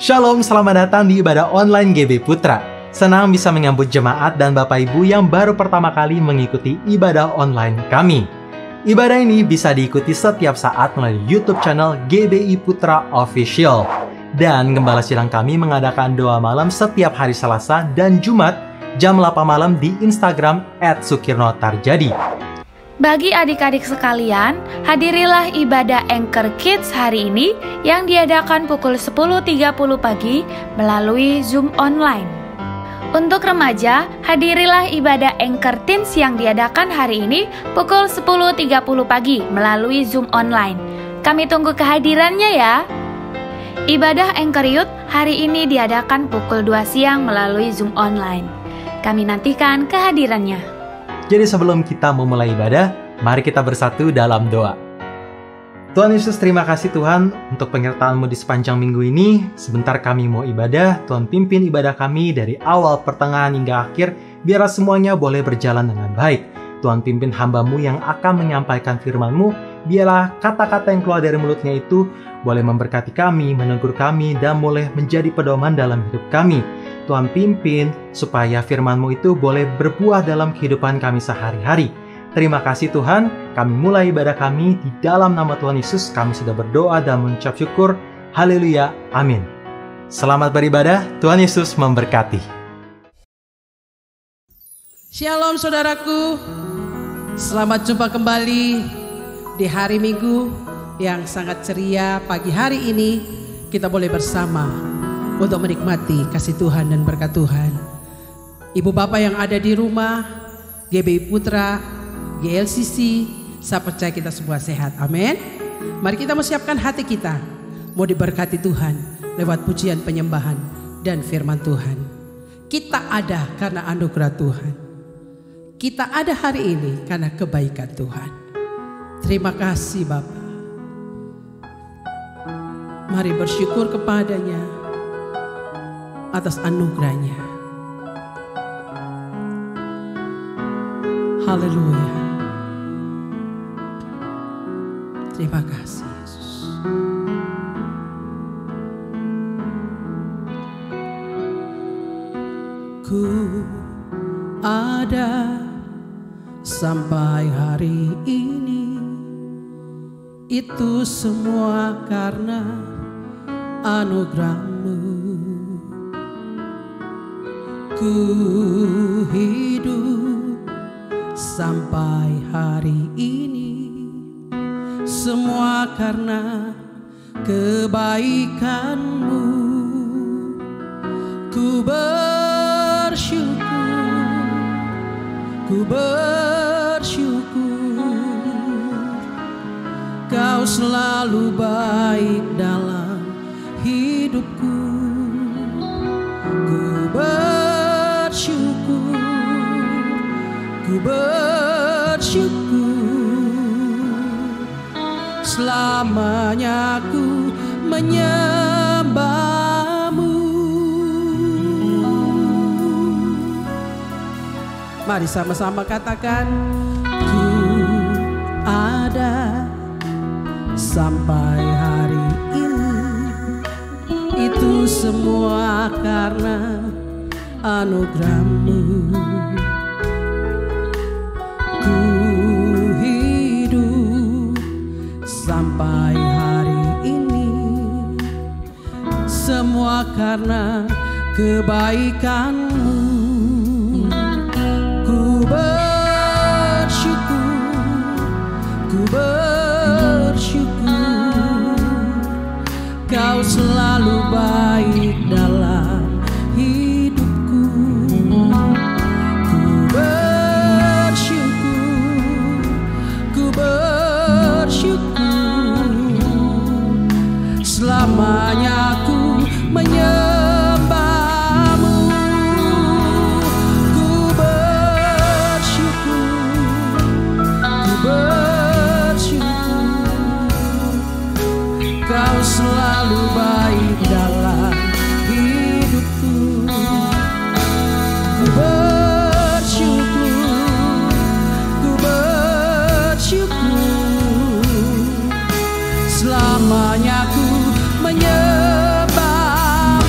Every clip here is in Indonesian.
Shalom, selamat datang di ibadah online GB Putra. Senang bisa menyambut jemaat dan Bapak Ibu yang baru pertama kali mengikuti ibadah online kami. Ibadah ini bisa diikuti setiap saat melalui YouTube channel GBI Putra Official. Dan Gembala Sidang kami mengadakan doa malam setiap hari Selasa dan Jumat jam 8 malam di Instagram @sukirnotarjadi. Bagi adik-adik sekalian, hadirilah ibadah Anchor Kids hari ini yang diadakan pukul 10.30 pagi melalui Zoom online. Untuk remaja, hadirilah ibadah Anchor Teens yang diadakan hari ini pukul 10.30 pagi melalui Zoom online. Kami tunggu kehadirannya ya. Ibadah Anchor Youth hari ini diadakan pukul 2 siang melalui Zoom online. Kami nantikan kehadirannya. Jadi sebelum kita memulai ibadah, mari kita bersatu dalam doa. Tuhan Yesus, terima kasih Tuhan untuk penyertaan-Mu di sepanjang minggu ini. Sebentar kami mau ibadah, Tuhan pimpin ibadah kami dari awal, pertengahan hingga akhir, biarlah semuanya boleh berjalan dengan baik. Tuhan pimpin hamba-Mu yang akan menyampaikan firman-Mu, biarlah kata-kata yang keluar dari mulutnya itu boleh memberkati kami, menegur kami, dan boleh menjadi pedoman dalam hidup kami. Tuhan pimpin supaya firman-Mu itu boleh berbuah dalam kehidupan kami sehari-hari. Terima kasih Tuhan, kami mulai ibadah kami di dalam nama Tuhan Yesus. Kami sudah berdoa dan mengucap syukur. Haleluya, amin. Selamat beribadah, Tuhan Yesus memberkati. Shalom saudaraku, selamat jumpa kembali di hari Minggu yang sangat ceria. Pagi hari ini kita boleh bersama untuk menikmati kasih Tuhan dan berkat Tuhan. Ibu bapak yang ada di rumah, GBI Putra, GLCC, saya percaya kita semua sehat, amin. Mari kita siapkan hati kita, mau diberkati Tuhan lewat pujian penyembahan dan firman Tuhan. Kita ada karena anugerah Tuhan. Kita ada hari ini karena kebaikan Tuhan. Terima kasih Bapa. Mari bersyukur kepadanya atas anugerahnya. Haleluya. Terima kasih Yesus. Ku ada sampai hari ini, itu semua karena anugerah-Mu. Ku hidup sampai hari ini, semua karena kebaikan-Mu. Ku bersyukur, Kau selalu baik dalam hidupku. Ku bersyukur, selamanya ku menyembah-Mu. Mari sama-sama katakan, ku ada sampai hari ini, itu semua karena anugerah-Mu. Ku hidup sampai hari ini, semua karena kebaikan-Mu. Ku bersyukur, Kau selalu baik dalam hidupku. Ku bersyukur, selamanya ku menyembah-Mu. Ku bersyukur, Kau selalu baik dalam hidupku. Ku bersyukur, selamanya ku menyembah.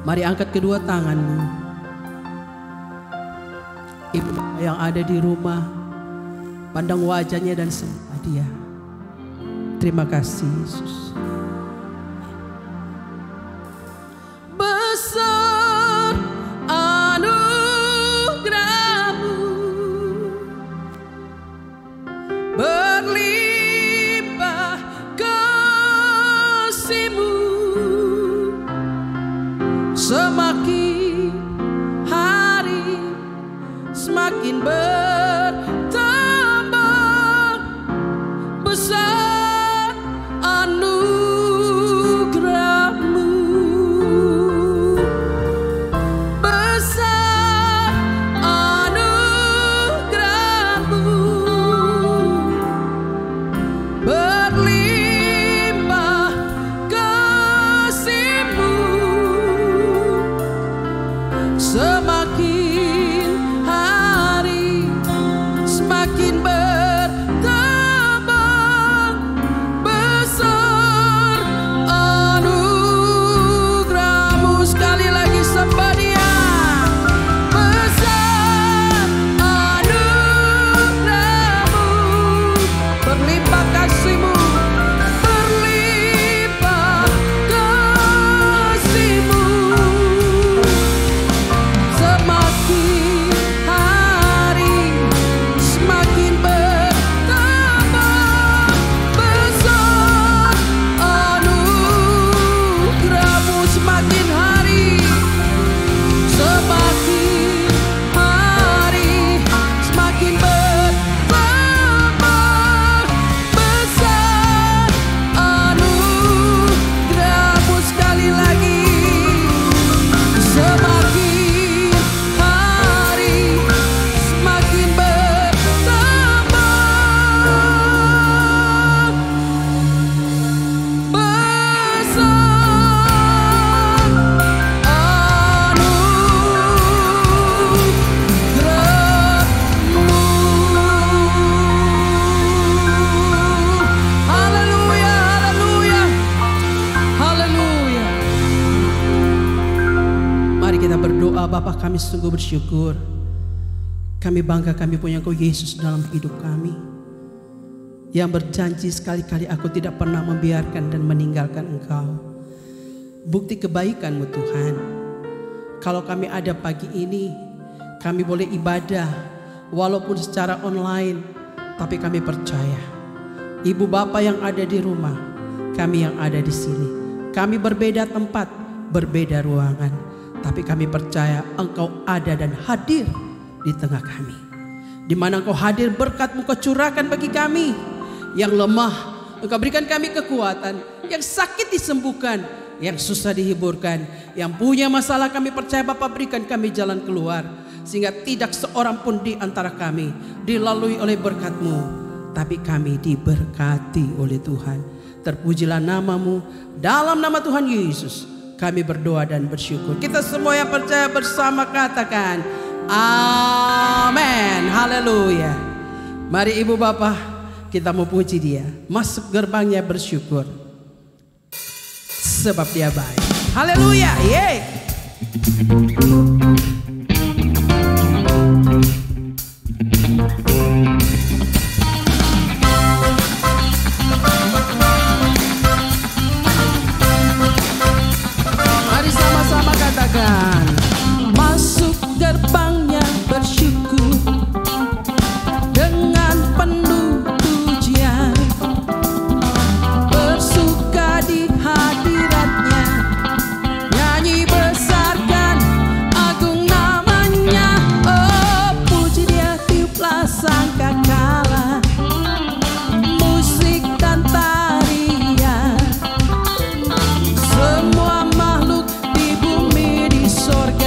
Mari angkat kedua tanganmu. Ibu yang ada di rumah, pandang wajahnya dan sembah Dia. Terima kasih Yesus. Besar anugerah-Mu, berlimpah kasih-Mu, semakin hari semakin bertambah besar anugerah-Mu, besar anugerah-Mu, berlimpah kasih-Mu, semakin hari semakin bertambah besar anugerah-Mu. Sekali lagi sembah Dia. Besar anugerah-Mu, berlimpah kasih-Mu, berlimpah kasih-Mu, semakin hari semakin bertambah besar anugerah-Mu, semakin hari semakin hari semakin bertambah besar anugerah-Mu. Sekali lagi, semakin hari semakin bertambah besar anugerah-Mu. Haleluya, haleluya, haleluya. Mari kita berdoa. Bapa, kami sungguh bersyukur. Kami bangga kami punya Engkau Yesus dalam hidup kami, yang berjanji sekali-kali aku tidak pernah membiarkan dan meninggalkan Engkau. Bukti kebaikan-Mu Tuhan. Kalau kami ada pagi ini, kami boleh ibadah walaupun secara online, tapi kami percaya Ibu Bapa yang ada di rumah, kami yang ada di sini, kami berbeda tempat, berbeda ruangan, tapi kami percaya Engkau ada dan hadir di tengah kami. Di mana Engkau hadir, berkat-Mu Kau curahkan bagi kami. Yang lemah Engkau berikan kami kekuatan, yang sakit disembuhkan, yang susah dihiburkan, yang punya masalah kami percaya Bapa berikan kami jalan keluar, sehingga tidak seorang pun di antara kami dilalui oleh berkat-Mu, tapi kami diberkati oleh Tuhan. Terpujilah nama-Mu. Dalam nama Tuhan Yesus kami berdoa dan bersyukur. Kita semua yang percaya bersama katakan amin. Haleluya. Mari Ibu Bapak, kita mau puji Dia. Masuk gerbangnya bersyukur, sebab Dia baik. Haleluya. Yeay. Mari sama-sama katakan, masuk gerbangnya bersyukur dengan penuh pujian, bersuka di hadirat-Nya, nyanyi besarkan agung namanya. Oh, puji Dia, tiuplah sangkakala, musik dan tarian, semua makhluk di bumi di sorga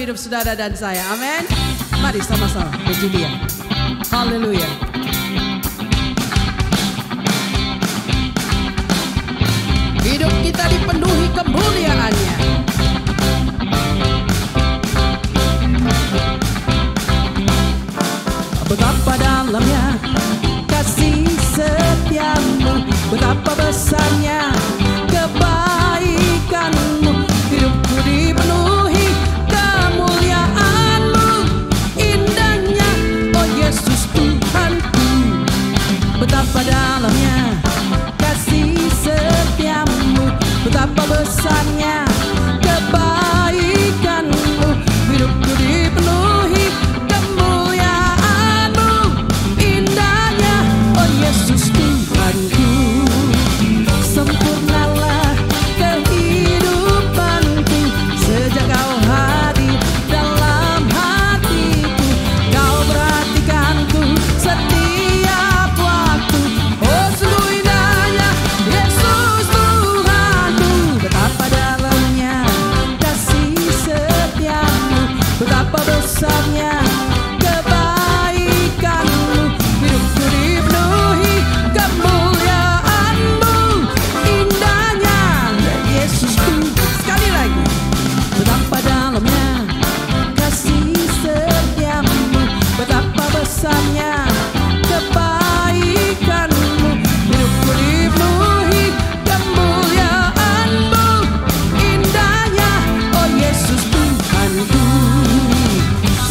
hidup saudara dan saya. Amin. Mari sama-sama puji Dia. Haleluya. Hidup kita dipenuhi kemuliaan-Nya. Betapa dalamnya kasih setiamu, betapa besarnya kebaikanmu. Hidupku dipenuhi kemuliaan-Mu, indahnya oh Yesus Tuhanku. Betapa dalamnya kasih setiamu, betapa besarnya kebaikan-Mu. Hidupku dipenuhi kemuliaan-Mu, indahnya oh Yesus Tuhanku. Sempurnalah kehidupanku sejak Kau hadir dalam hatiku. Kau perhatikanku setiap waktu. Oh sungguh indahnya Yesus Tuhanku. Betapa dalamnya kasih setiamu, betapa besarnya kebaikan-Mu. Hidupku dipenuhi kemuliaan-Mu, indahnya Yesus Tuhan. Sekali lagi. Betapa dalamnya kasih setiamu, betapa besarnya kebaikan-Mu. Hidupku dipenuhi kemuliaan-Mu, indahnya oh Yesus Tuhanku.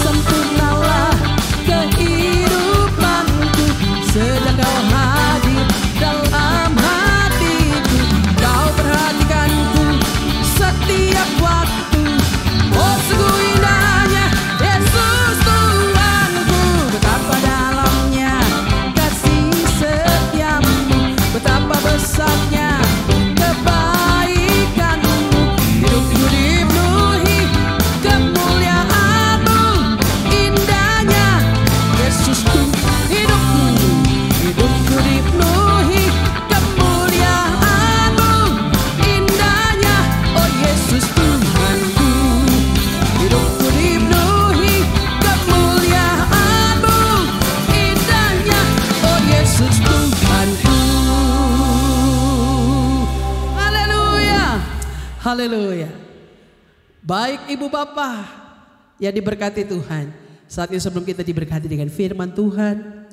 Sempurnalah kehidupanku sejak Kau hadir dalam hatiku. Kau perhatikanku setiap waktu. Oh sungguh indahnya Yesus Tuhanku. Betapa dalamnya kasih setiamu, betapa besarnya kebaikan-Mu. Hidupku dipenuhi kemuliaan-Mu, indahnya Yesus Tuhan. Hidupku dipenuhi kemuliaan-Mu, indahnya oh Yesus Tuhanku. Hidupku dipenuhi kemuliaan-Mu, indahnya oh Yesus Tuhanku. Haleluya. Haleluya. Baik Ibu Bapak yang diberkati Tuhan, saat ini sebelum kita diberkati dengan firman Tuhan,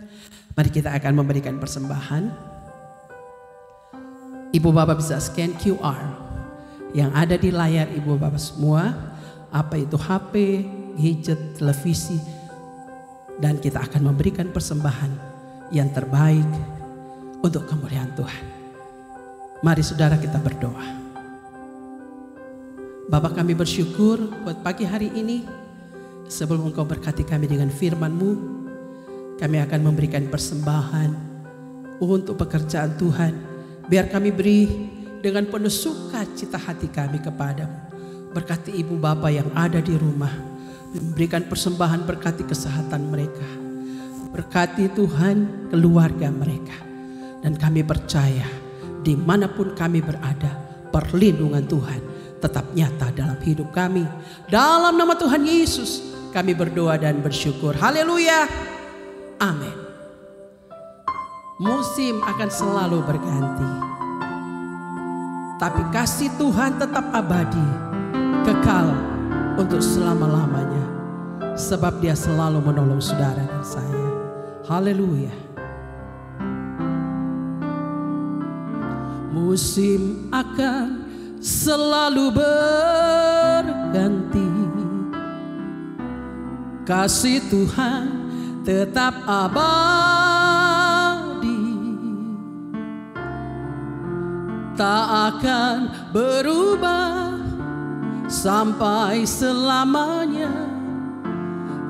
mari kita akan memberikan persembahan. Ibu Bapak bisa scan QR yang ada di layar Ibu Bapak semua, apa itu HP, gadget, televisi, dan kita akan memberikan persembahan yang terbaik untuk kemuliaan Tuhan. Mari saudara kita berdoa. Bapa, kami bersyukur buat pagi hari ini. Sebelum Engkau berkati kami dengan firman-Mu, kami akan memberikan persembahan untuk pekerjaan Tuhan. Biar kami beri dengan penuh sukacita hati kami kepadamu. Berkati ibu bapa yang ada di rumah. Memberikan persembahan, berkati kesehatan mereka. Berkati Tuhan keluarga mereka. Dan kami percaya dimanapun kami berada, perlindungan Tuhan tetap nyata dalam hidup kami. Dalam nama Tuhan Yesus kami berdoa dan bersyukur. Haleluya. Amin. Musim akan selalu berganti, tapi kasih Tuhan tetap abadi, kekal untuk selama-lamanya. Sebab Dia selalu menolong saudara dan saya. Haleluya. Musim akan selalu berganti, kasih Tuhan tetap abadi, tak akan berubah sampai selamanya.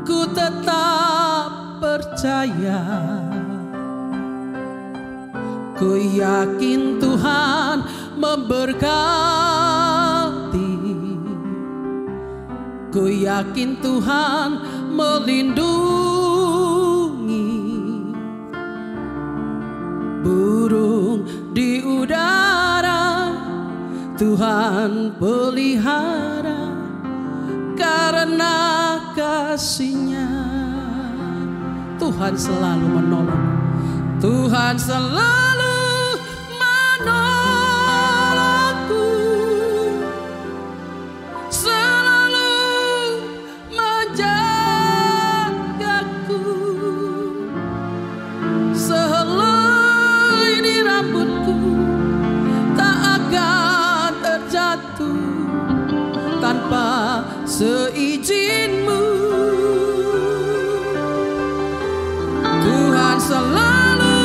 Ku tetap percaya, ku yakin Tuhan memberkati, ku yakin Tuhan melindungi. Burung di udara Tuhan pelihara, karena kasih-Nya. Tuhan selalu menolong. Tuhan selalu menolongku, selalu menjagaku. Sehelai di rambutku tak akan terjatuh tanpa seizin-Mu. Tuhan selalu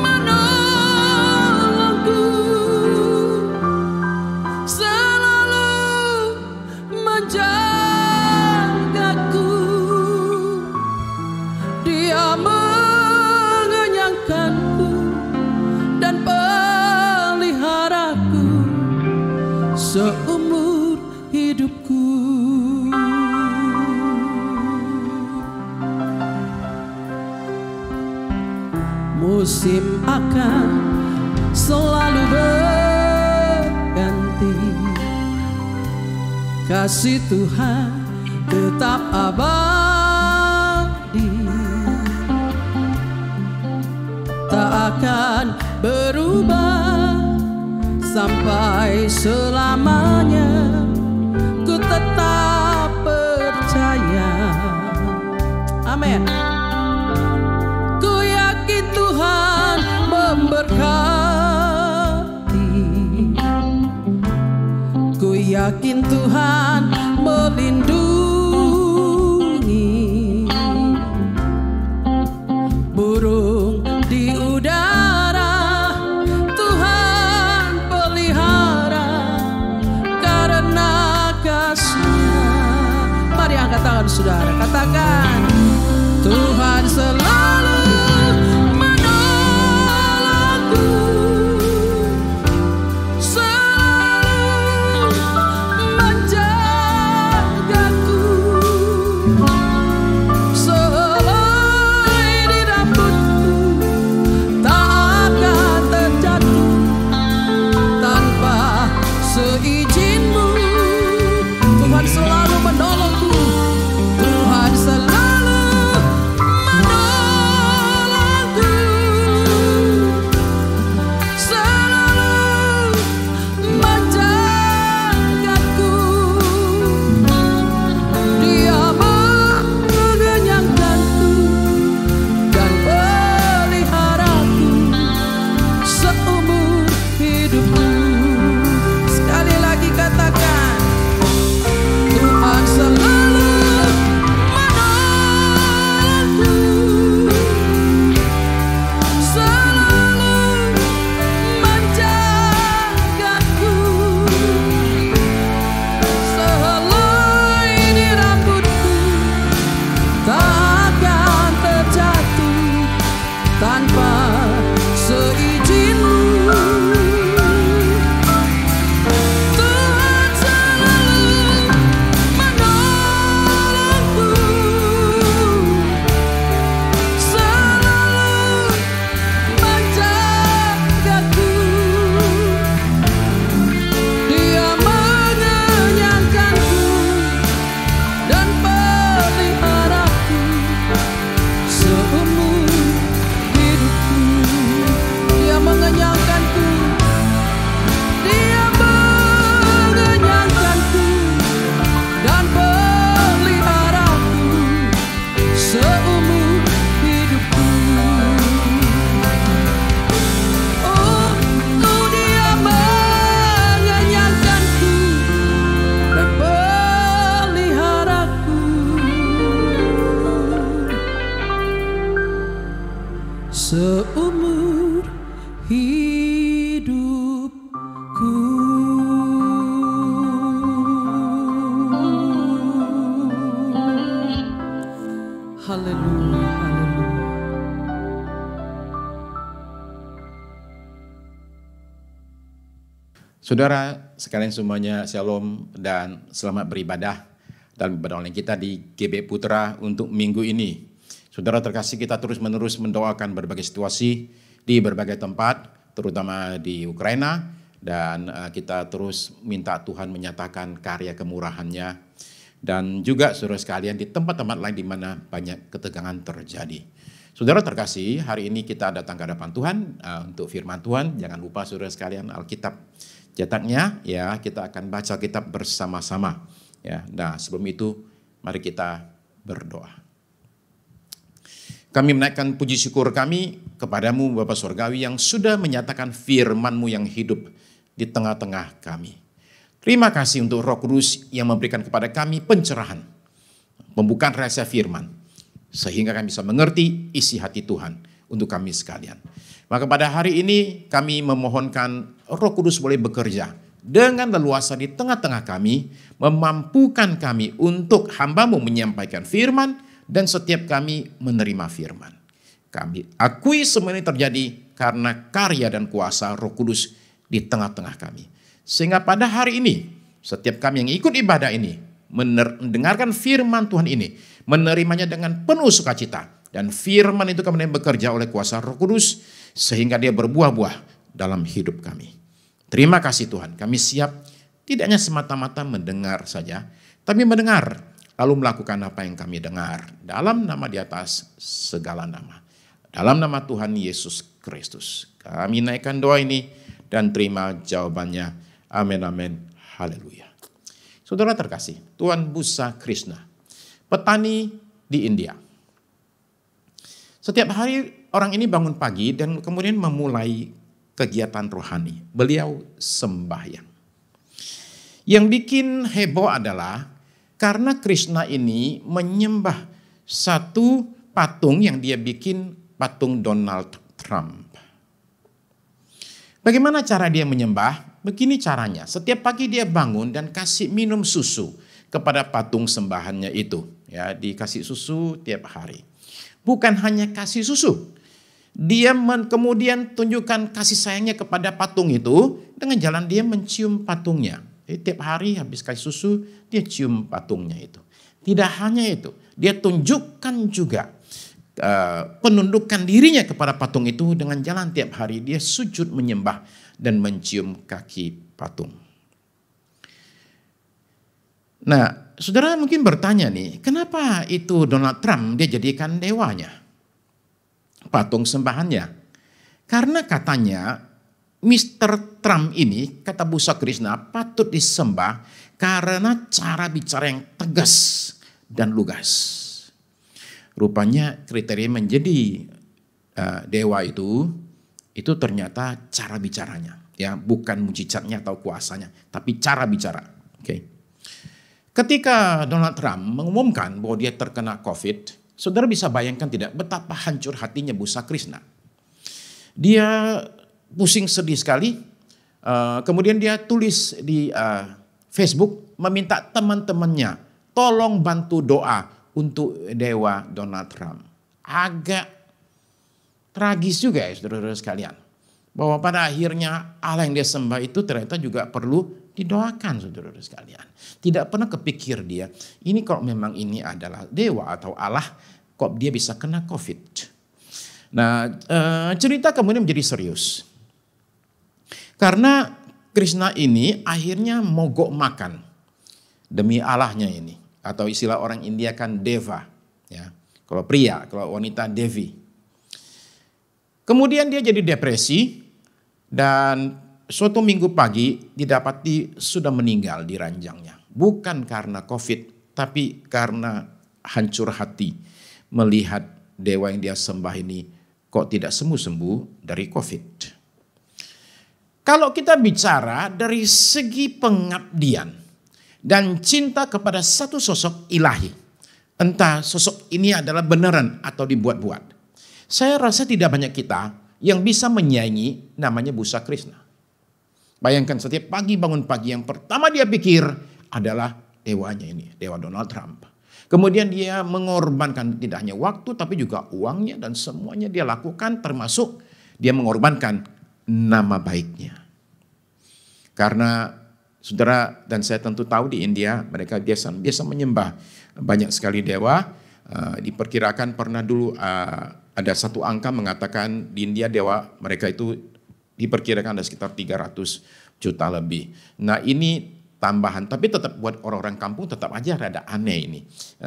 menolongku, selalu menjagaku. Dia mengenyangkanku dan peliharaku seumur hidupku. Musim akan selalu berganti, kasih Tuhan tetap abadi, tak akan berubah sampai selamanya. Ku tetap percaya. Amin. Tuhan memberkati, ku yakin Tuhan melindungi. Burung di udara Tuhan pelihara karena kasih-Nya. Mari angkat tangan saudara, katakan, Tuhan selalu seumur hidupku. Haleluya, haleluya. Saudara sekalian semuanya, shalom dan selamat beribadah dalam ibadah online kita di GB Putra untuk minggu ini. Saudara terkasih, kita terus-menerus mendoakan berbagai situasi di berbagai tempat, terutama di Ukraina, dan kita terus minta Tuhan menyatakan karya kemurahan-Nya. Dan juga saudara sekalian di tempat-tempat lain di mana banyak ketegangan terjadi. Saudara terkasih, hari ini kita datang ke hadapan Tuhan untuk firman Tuhan. Jangan lupa saudara sekalian Alkitab cetaknya, ya kita akan baca kitab bersama-sama. Ya, nah sebelum itu mari kita berdoa. Kami menaikkan puji syukur kami kepadamu Bapa Surgawi yang sudah menyatakan firman-Mu yang hidup di tengah-tengah kami. Terima kasih untuk Roh Kudus yang memberikan kepada kami pencerahan, pembukaan rahasia firman, sehingga kami bisa mengerti isi hati Tuhan untuk kami sekalian. Maka pada hari ini kami memohonkan Roh Kudus boleh bekerja dengan leluasa di tengah-tengah kami, memampukan kami untuk hamba-Mu menyampaikan firman, dan setiap kami menerima firman. Kami akui semua ini terjadi karena karya dan kuasa Roh Kudus di tengah-tengah kami. Sehingga pada hari ini, setiap kami yang ikut ibadah ini, mendengarkan firman Tuhan ini, menerimanya dengan penuh sukacita. Dan firman itu kemudian bekerja oleh kuasa Roh Kudus, sehingga dia berbuah-buah dalam hidup kami. Terima kasih Tuhan, kami siap tidak hanya semata-mata mendengar saja, tapi mendengar lalu melakukan apa yang kami dengar. Dalam nama di atas segala nama. Dalam nama Tuhan Yesus Kristus. Kami naikkan doa ini dan terima jawabannya. Amin, amin, haleluya. Saudara terkasih, Tuan Busa Krishna, petani di India. Setiap hari orang ini bangun pagi dan kemudian memulai kegiatan rohani. Beliau sembahyang. Yang bikin heboh adalah karena Krishna ini menyembah satu patung yang dia bikin, patung Donald Trump. Bagaimana cara dia menyembah? Begini caranya, setiap pagi dia bangun dan kasih minum susu kepada patung sembahannya itu. Ya, dikasih susu tiap hari. Bukan hanya kasih susu, dia kemudian tunjukkan kasih sayangnya kepada patung itu dengan jalan dia mencium patungnya. Jadi tiap hari habis kasih susu, dia cium patungnya itu. Tidak hanya itu, dia tunjukkan juga penundukan dirinya kepada patung itu dengan jalan tiap hari dia sujud menyembah dan mencium kaki patung. Nah, saudara mungkin bertanya nih, kenapa itu Donald Trump dia jadikan dewanya, patung sembahannya? Karena katanya Mr. Trump ini, kata Busa Krishna, patut disembah karena cara bicara yang tegas dan lugas. Rupanya kriteria menjadi dewa itu ternyata cara bicaranya. Ya, bukan mujizatnya atau kuasanya, tapi cara bicara. Okay. Ketika Donald Trump mengumumkan bahwa dia terkena COVID, saudara bisa bayangkan tidak betapa hancur hatinya Busa Krishna. Dia pusing sedih sekali, kemudian dia tulis di Facebook meminta teman-temannya tolong bantu doa untuk dewa Donald Trump. Agak tragis juga ya saudara-saudara sekalian, bahwa pada akhirnya Allah yang dia sembah itu ternyata juga perlu didoakan saudara-saudara sekalian. Tidak pernah kepikir dia, ini kalau memang ini adalah dewa atau Allah, kok dia bisa kena COVID. Nah, cerita kemudian menjadi serius. Karena Krishna ini akhirnya mogok makan demi Allahnya ini. Atau istilah orang India kan deva. Ya. Kalau pria, kalau wanita devi. Kemudian dia jadi depresi dan suatu minggu pagi didapati sudah meninggal di ranjangnya. Bukan karena COVID, tapi karena hancur hati melihat dewa yang dia sembah ini kok tidak sembuh-sembuh dari COVID. Kalau kita bicara dari segi pengabdian dan cinta kepada satu sosok ilahi, entah sosok ini adalah beneran atau dibuat-buat, saya rasa tidak banyak kita yang bisa menyaingi namanya Busa Krishna. Bayangkan setiap pagi bangun pagi yang pertama dia pikir adalah dewanya ini, dewa Donald Trump. Kemudian dia mengorbankan tidak hanya waktu tapi juga uangnya dan semuanya dia lakukan, termasuk dia mengorbankan nama baiknya. Karena saudara dan saya tentu tahu di India mereka biasa menyembah banyak sekali dewa. Diperkirakan pernah dulu ada satu angka mengatakan di India dewa mereka itu diperkirakan ada sekitar 300 juta lebih. Nah ini tambahan. Tapi tetap buat orang-orang kampung tetap aja rada aneh ini.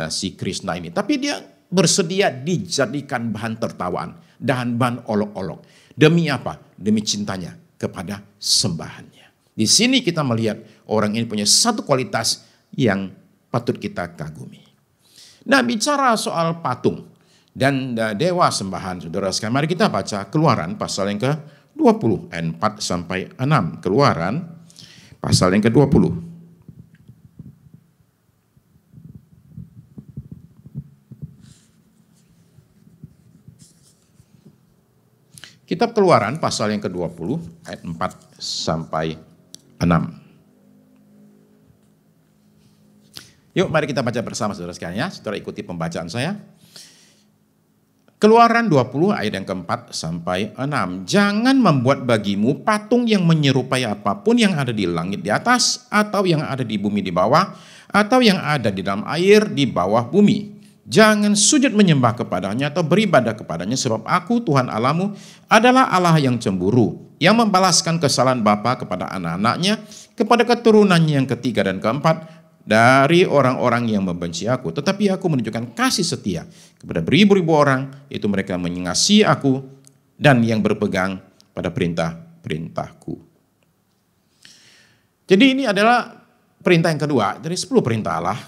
Si Krishna ini. Tapi dia bersedia dijadikan bahan tertawaan. Dan bahan olok-olok. Demi apa? Demi cintanya kepada sembahannya. Di sini kita melihat orang ini punya satu kualitas yang patut kita kagumi. Nah, bicara soal patung dan dewa sembahan, saudara sekalian, mari kita baca Keluaran pasal yang ke-20 ayat 4 sampai 6. Keluaran pasal yang ke-20. Kitab Keluaran pasal yang ke-20 ayat 4 sampai 6. Yuk mari kita baca bersama saudara sekalian ya. Saudara ikuti pembacaan saya. Keluaran 20 ayat yang keempat sampai 6. Jangan membuat bagimu patung yang menyerupai apapun yang ada di langit di atas, atau yang ada di bumi di bawah, atau yang ada di dalam air di bawah bumi. Jangan sujud menyembah kepadanya atau beribadah kepadanya, sebab aku Tuhan Allahmu adalah Allah yang cemburu, yang membalaskan kesalahan bapa kepada anak-anaknya, kepada keturunannya yang ketiga dan keempat, dari orang-orang yang membenci aku. Tetapi aku menunjukkan kasih setia kepada beribu-ribu orang, yaitu mereka mengasihi aku dan yang berpegang pada perintah-perintahku. Jadi ini adalah perintah yang kedua dari 10 perintah Allah.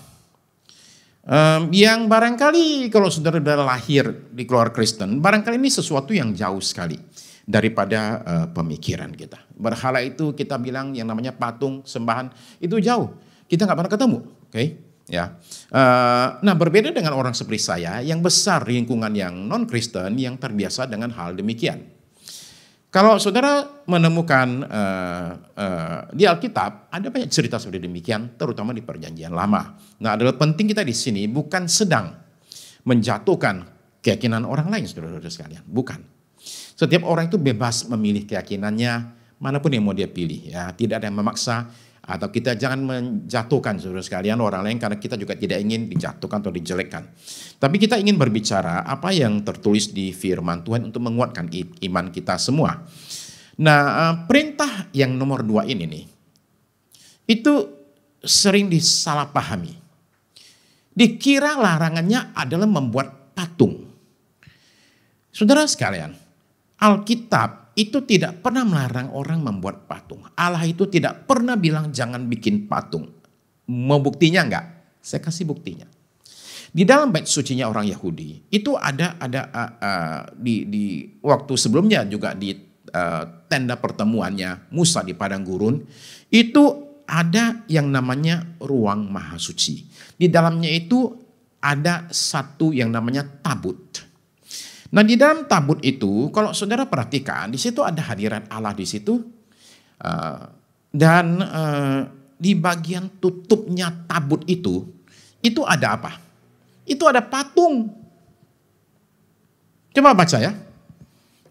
Yang barangkali kalau saudara sudah lahir di keluarga Kristen, barangkali ini sesuatu yang jauh sekali daripada pemikiran kita. Berhala itu kita bilang yang namanya patung, sembahan, itu jauh. Kita nggak pernah ketemu, oke? Ya. Nah, berbeda dengan orang seperti saya yang besar di lingkungan yang non Kristen yang terbiasa dengan hal demikian. Kalau saudara menemukan di Alkitab ada banyak cerita seperti demikian, terutama di Perjanjian Lama. Nah, adalah penting kita di sini bukan sedang menjatuhkan keyakinan orang lain, saudara-saudara sekalian, bukan. Setiap orang itu bebas memilih keyakinannya manapun yang mau dia pilih, ya. Tidak ada yang memaksa. Atau kita jangan menjatuhkan saudara sekalian orang lain, karena kita juga tidak ingin dijatuhkan atau dijelekkan. Tapi kita ingin berbicara apa yang tertulis di firman Tuhan untuk menguatkan iman kita semua. Nah, perintah yang nomor 2 ini nih, itu sering disalahpahami. Dikira larangannya adalah membuat patung. Saudara sekalian, Alkitab itu tidak pernah melarang orang membuat patung. Allah itu tidak pernah bilang jangan bikin patung. Mau buktinya enggak? Saya kasih buktinya. Di dalam bait sucinya orang Yahudi itu ada di waktu sebelumnya juga di tenda pertemuannya Musa di padang gurun, itu ada yang namanya ruang maha suci. Di dalamnya itu ada satu yang namanya tabut. Nah, di dalam tabut itu, kalau saudara perhatikan, di situ ada hadirat Allah di situ, dan di bagian tutupnya tabut itu ada apa? Itu ada patung. Coba baca ya,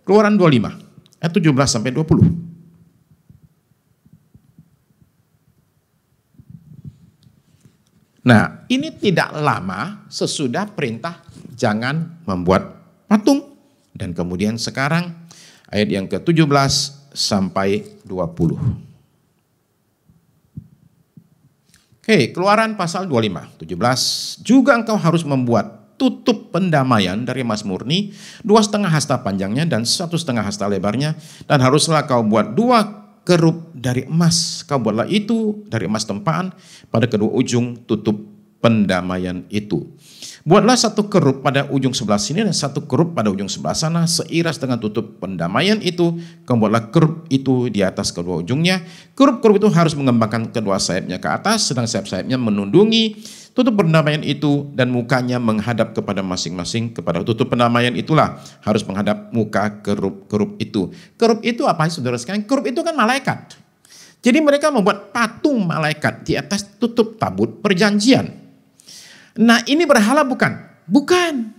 Keluaran 25 ayat 17 sampai 20. Nah, ini tidak lama sesudah perintah jangan membuat patung. Dan kemudian sekarang ayat yang ke-17 sampai 20. Oke, Keluaran pasal 25, 17. Juga engkau harus membuat tutup pendamaian dari emas murni, 2,5 hasta panjangnya dan 1,5 hasta lebarnya. Dan haruslah kau buat 2 kerup dari emas. Kau buatlah itu dari emas tempaan pada kedua ujung tutup pendamaian itu. Buatlah 1 kerup pada ujung sebelah sini dan 1 kerup pada ujung sebelah sana, seiras dengan tutup pendamaian itu. Buatlah kerup itu di atas kedua ujungnya. Kerup-kerup itu harus mengembangkan kedua sayapnya ke atas, sedang sayap-sayapnya menundungi tutup pendamaian itu, dan mukanya menghadap kepada masing-masing. Kepada tutup pendamaian itulah harus menghadap muka kerup-kerup itu. Kerup itu apa, saudara sekalian? Kerup itu kan malaikat. Jadi mereka membuat patung malaikat di atas tutup tabut perjanjian. Nah, ini berhala bukan? Bukan.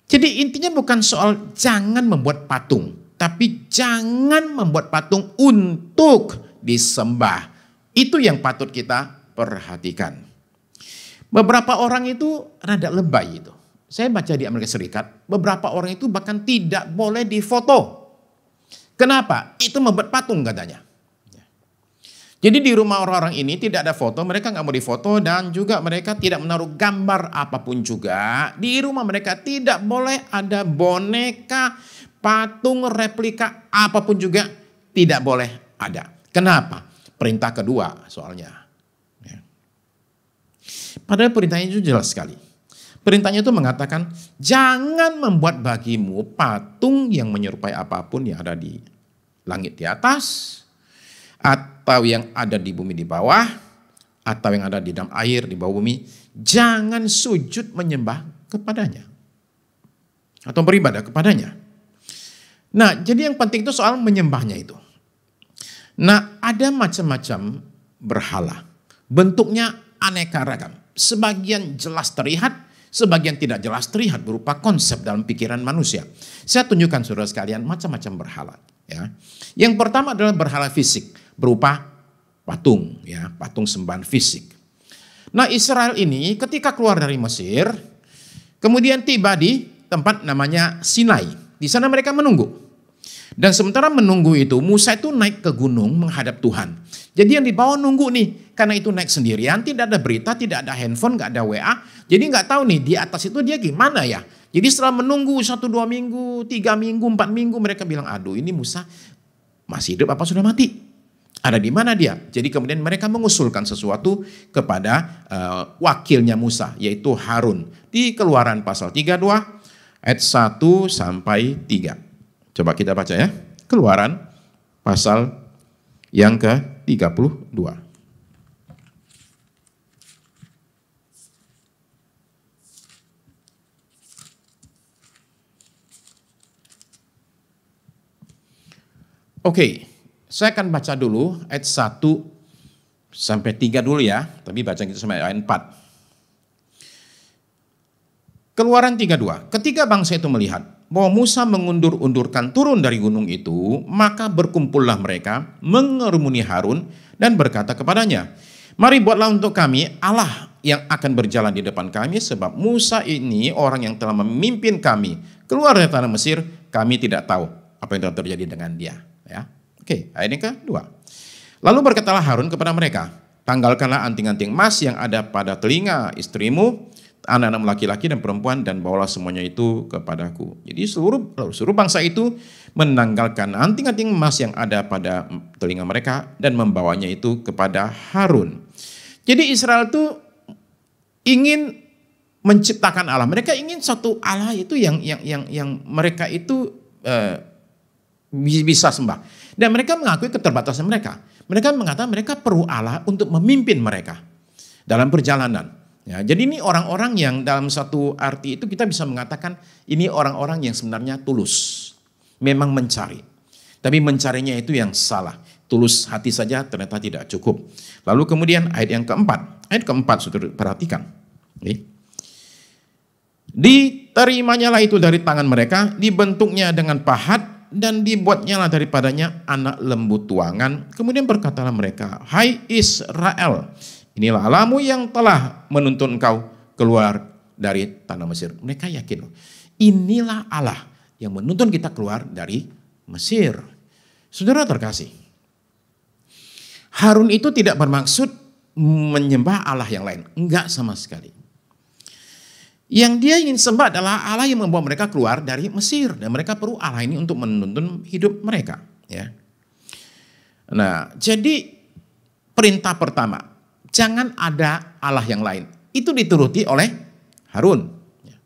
Jadi intinya bukan soal jangan membuat patung, tapi jangan membuat patung untuk disembah. Itu yang patut kita perhatikan. Beberapa orang itu rada lebay itu. Saya baca di Amerika Serikat, beberapa orang itu bahkan tidak boleh difoto. Kenapa? Itu membuat patung katanya. Jadi di rumah orang-orang ini tidak ada foto, mereka nggak mau difoto, dan juga mereka tidak menaruh gambar apapun juga. Di rumah mereka tidak boleh ada boneka, patung, replika, apapun juga tidak boleh ada. Kenapa? Perintah kedua soalnya. Ya. Padahal perintahnya itu jelas sekali. Perintahnya itu mengatakan, jangan membuat bagimu patung yang menyerupai apapun yang ada di langit di atas, atau yang ada di bumi di bawah, atau yang ada di dalam air di bawah bumi. Jangan sujud menyembah kepadanya atau beribadah kepadanya. Nah, jadi yang penting itu soal menyembahnya itu. Nah, ada macam-macam berhala. Bentuknya aneka ragam. Sebagian jelas terlihat, sebagian tidak jelas terlihat berupa konsep dalam pikiran manusia. Saya tunjukkan saudara sekalian macam-macam berhala. Ya. Yang pertama adalah berhala fisik berupa patung, ya, patung sembahan fisik. Nah, Israel ini ketika keluar dari Mesir, kemudian tiba di tempat namanya Sinai. Di sana mereka menunggu. Dan sementara menunggu itu, Musa itu naik ke gunung menghadap Tuhan. Jadi yang di bawah nunggu nih, karena itu naik sendirian, tidak ada berita, tidak ada handphone, nggak ada WA. Jadi nggak tahu nih di atas itu dia gimana ya. Jadi setelah menunggu 1, 2 minggu, 3 minggu, 4 minggu, mereka bilang, aduh ini Musa masih hidup apa sudah mati? Ada di mana dia? Jadi kemudian mereka mengusulkan sesuatu kepada wakilnya Musa, yaitu Harun. Di Keluaran pasal 32 ayat 1 sampai 3. Coba kita baca ya. Keluaran pasal yang ke-32. Oke, saya akan baca dulu ayat 1 sampai 3 dulu ya, tapi baca itu sampai ayat 4. Keluaran 32, ketika bangsa itu melihat bahwa Musa mengundur-undurkan turun dari gunung itu, maka berkumpullah mereka mengerumuni Harun dan berkata kepadanya, mari buatlah untuk kami Allah yang akan berjalan di depan kami, sebab Musa ini orang yang telah memimpin kami keluar dari tanah Mesir, kami tidak tahu apa yang telah terjadi dengan dia. Ya. Oke, ayat yang kedua. Lalu berkatalah Harun kepada mereka, tanggalkanlah anting-anting emas yang ada pada telinga istrimu, anak-anak laki-laki dan perempuan, dan bawalah semuanya itu kepadaku. Jadi seluruh bangsa itu menanggalkan anting-anting emas yang ada pada telinga mereka dan membawanya itu kepada Harun. Jadi Israel itu ingin menciptakan Allah. Mereka ingin satu Allah itu yang mereka itu bisa sembah. Dan mereka mengakui keterbatasan mereka. Mereka mengatakan mereka perlu Allah untuk memimpin mereka dalam perjalanan. Ya, jadi ini orang-orang yang dalam satu arti itu kita bisa mengatakan ini orang-orang yang sebenarnya tulus. Memang mencari. Tapi mencarinya itu yang salah. Tulus hati saja ternyata tidak cukup. Lalu kemudian ayat yang keempat. Ayat keempat saudara perhatikan. Diterimanya lah itu dari tangan mereka, dibentuknya dengan pahat, dan dibuatnya lah daripadanya anak lembu tuangan. Kemudian berkatalah mereka, hai Israel, inilah Allahmu yang telah menuntun engkau keluar dari tanah Mesir. Mereka yakin, inilah Allah yang menuntun kita keluar dari Mesir. Saudara terkasih, Harun itu tidak bermaksud menyembah Allah yang lain. Enggak sama sekali. Yang dia ingin sembah adalah Allah yang membawa mereka keluar dari Mesir. Dan mereka perlu Allah ini untuk menuntun hidup mereka. Ya. Nah, jadi perintah pertama, jangan ada Allah yang lain. Itu dituruti oleh Harun. Ya.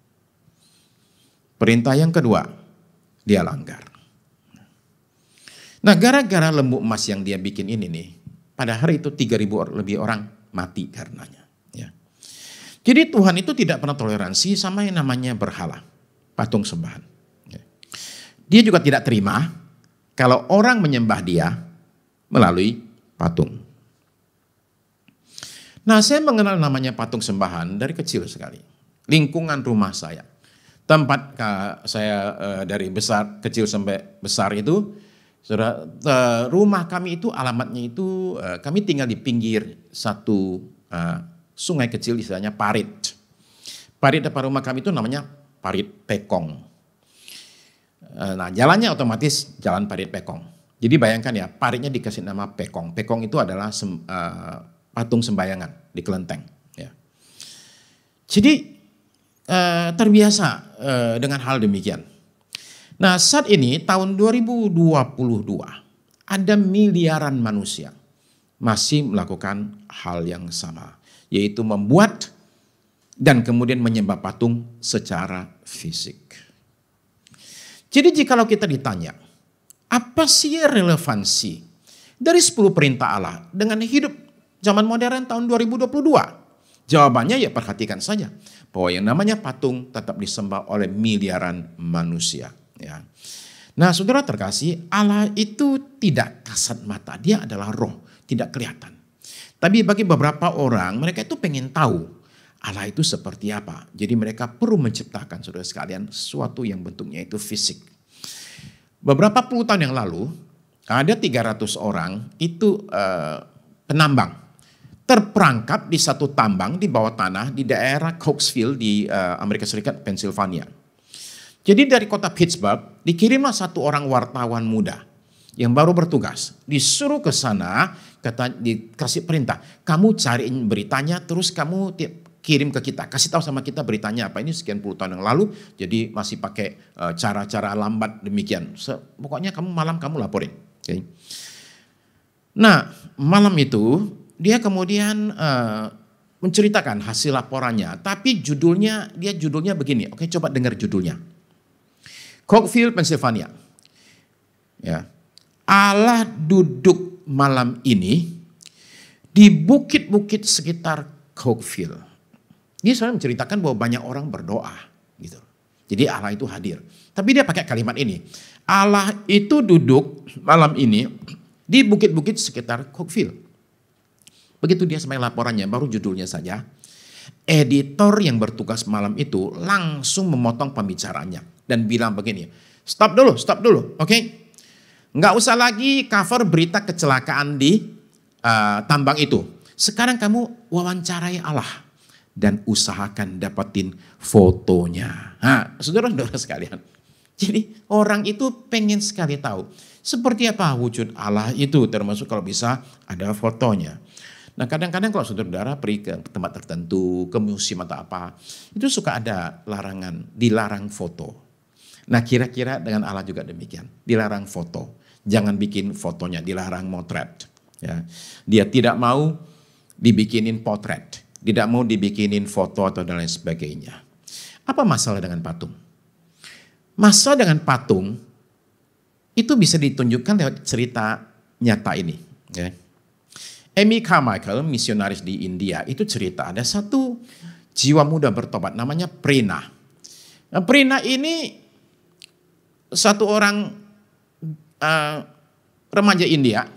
Perintah yang kedua, dia langgar. Nah, gara-gara lembu emas yang dia bikin ini nih, pada hari itu 3.000 lebih orang mati karenanya. Jadi Tuhan itu tidak pernah toleransi sama yang namanya berhala, patung sembahan. Dia juga tidak terima kalau orang menyembah dia melalui patung. Nah, saya mengenal namanya patung sembahan dari kecil sekali. Lingkungan rumah saya, tempat saya dari kecil sampai besar itu, rumah kami itu alamatnya itu kami tinggal di pinggir satu sungai kecil, istilahnya parit. Parit depan rumah kami itu namanya parit Pekong. Nah, jalannya otomatis jalan parit Pekong. Jadi bayangkan ya, paritnya dikasih nama Pekong. Pekong itu adalah patung sembayangan di kelenteng. Ya. Jadi terbiasa dengan hal demikian. Nah, saat ini tahun 2022 ada miliaran manusia masih melakukan hal yang sama, yaitu membuat dan kemudian menyembah patung secara fisik. Jadi jikalau kita ditanya, apa sih relevansi dari 10 perintah Allah dengan hidup zaman modern tahun 2022? Jawabannya ya perhatikan saja bahwa yang namanya patung tetap disembah oleh miliaran manusia. Ya. Nah, saudara terkasih, Allah itu tidak kasat mata, dia adalah roh, tidak kelihatan. Tapi bagi beberapa orang, mereka itu pengen tahu Allah itu seperti apa. Jadi mereka perlu menciptakan, saudara sekalian, sesuatu yang bentuknya itu fisik. Beberapa puluh tahun yang lalu, ada 300 orang itu penambang. Terperangkap di satu tambang di bawah tanah di daerah Cokesville di Amerika Serikat, Pennsylvania. Jadi dari kota Pittsburgh dikirimlah satu orang wartawan muda yang baru bertugas. Disuruh ke sana, dikasih perintah. Kamu cariin beritanya terus kamu kirim ke kita, kasih tahu sama kita beritanya apa. Ini sekian puluh tahun yang lalu, jadi masih pakai cara-cara lambat demikian. Pokoknya malam kamu laporin. Okay. Nah, malam itu dia kemudian menceritakan hasil laporannya, tapi judulnya begini. Oke, coba dengar judulnya. Cokesville, Pennsylvania. Ya. Allah duduk malam ini di bukit-bukit sekitar Cokesville. Dia selalu menceritakan bahwa banyak orang berdoa gitu. Jadi Allah itu hadir. Tapi dia pakai kalimat ini. Allah itu duduk malam ini di bukit-bukit sekitar Cokesville. Begitu dia sampai laporannya, baru judulnya saja. Editor yang bertugas malam itu langsung memotong pembicaraannya. Dan bilang begini, stop dulu, oke? Nggak usah lagi cover berita kecelakaan di tambang itu. Sekarang kamu wawancarai Allah. Dan usahakan dapetin fotonya. Nah, saudara-saudara sekalian. Jadi orang itu pengen sekali tahu. Seperti apa wujud Allah itu, termasuk kalau bisa ada fotonya. Nah, kadang-kadang kalau saudara-saudara pergi ke tempat tertentu, ke museum atau apa, itu suka ada larangan, dilarang foto. Nah, kira-kira dengan Allah juga demikian, dilarang foto. Jangan bikin fotonya, dilarang motret. Ya. Dia tidak mau dibikinin potret. Tidak mau dibikinin foto atau dan lain sebagainya. Apa masalah dengan patung? Masalah dengan patung itu bisa ditunjukkan lewat cerita nyata ini. Ya. Amy Carmichael, misionaris di India, itu cerita ada satu jiwa muda bertobat namanya Prina. Nah, Prina ini satu orang remaja India,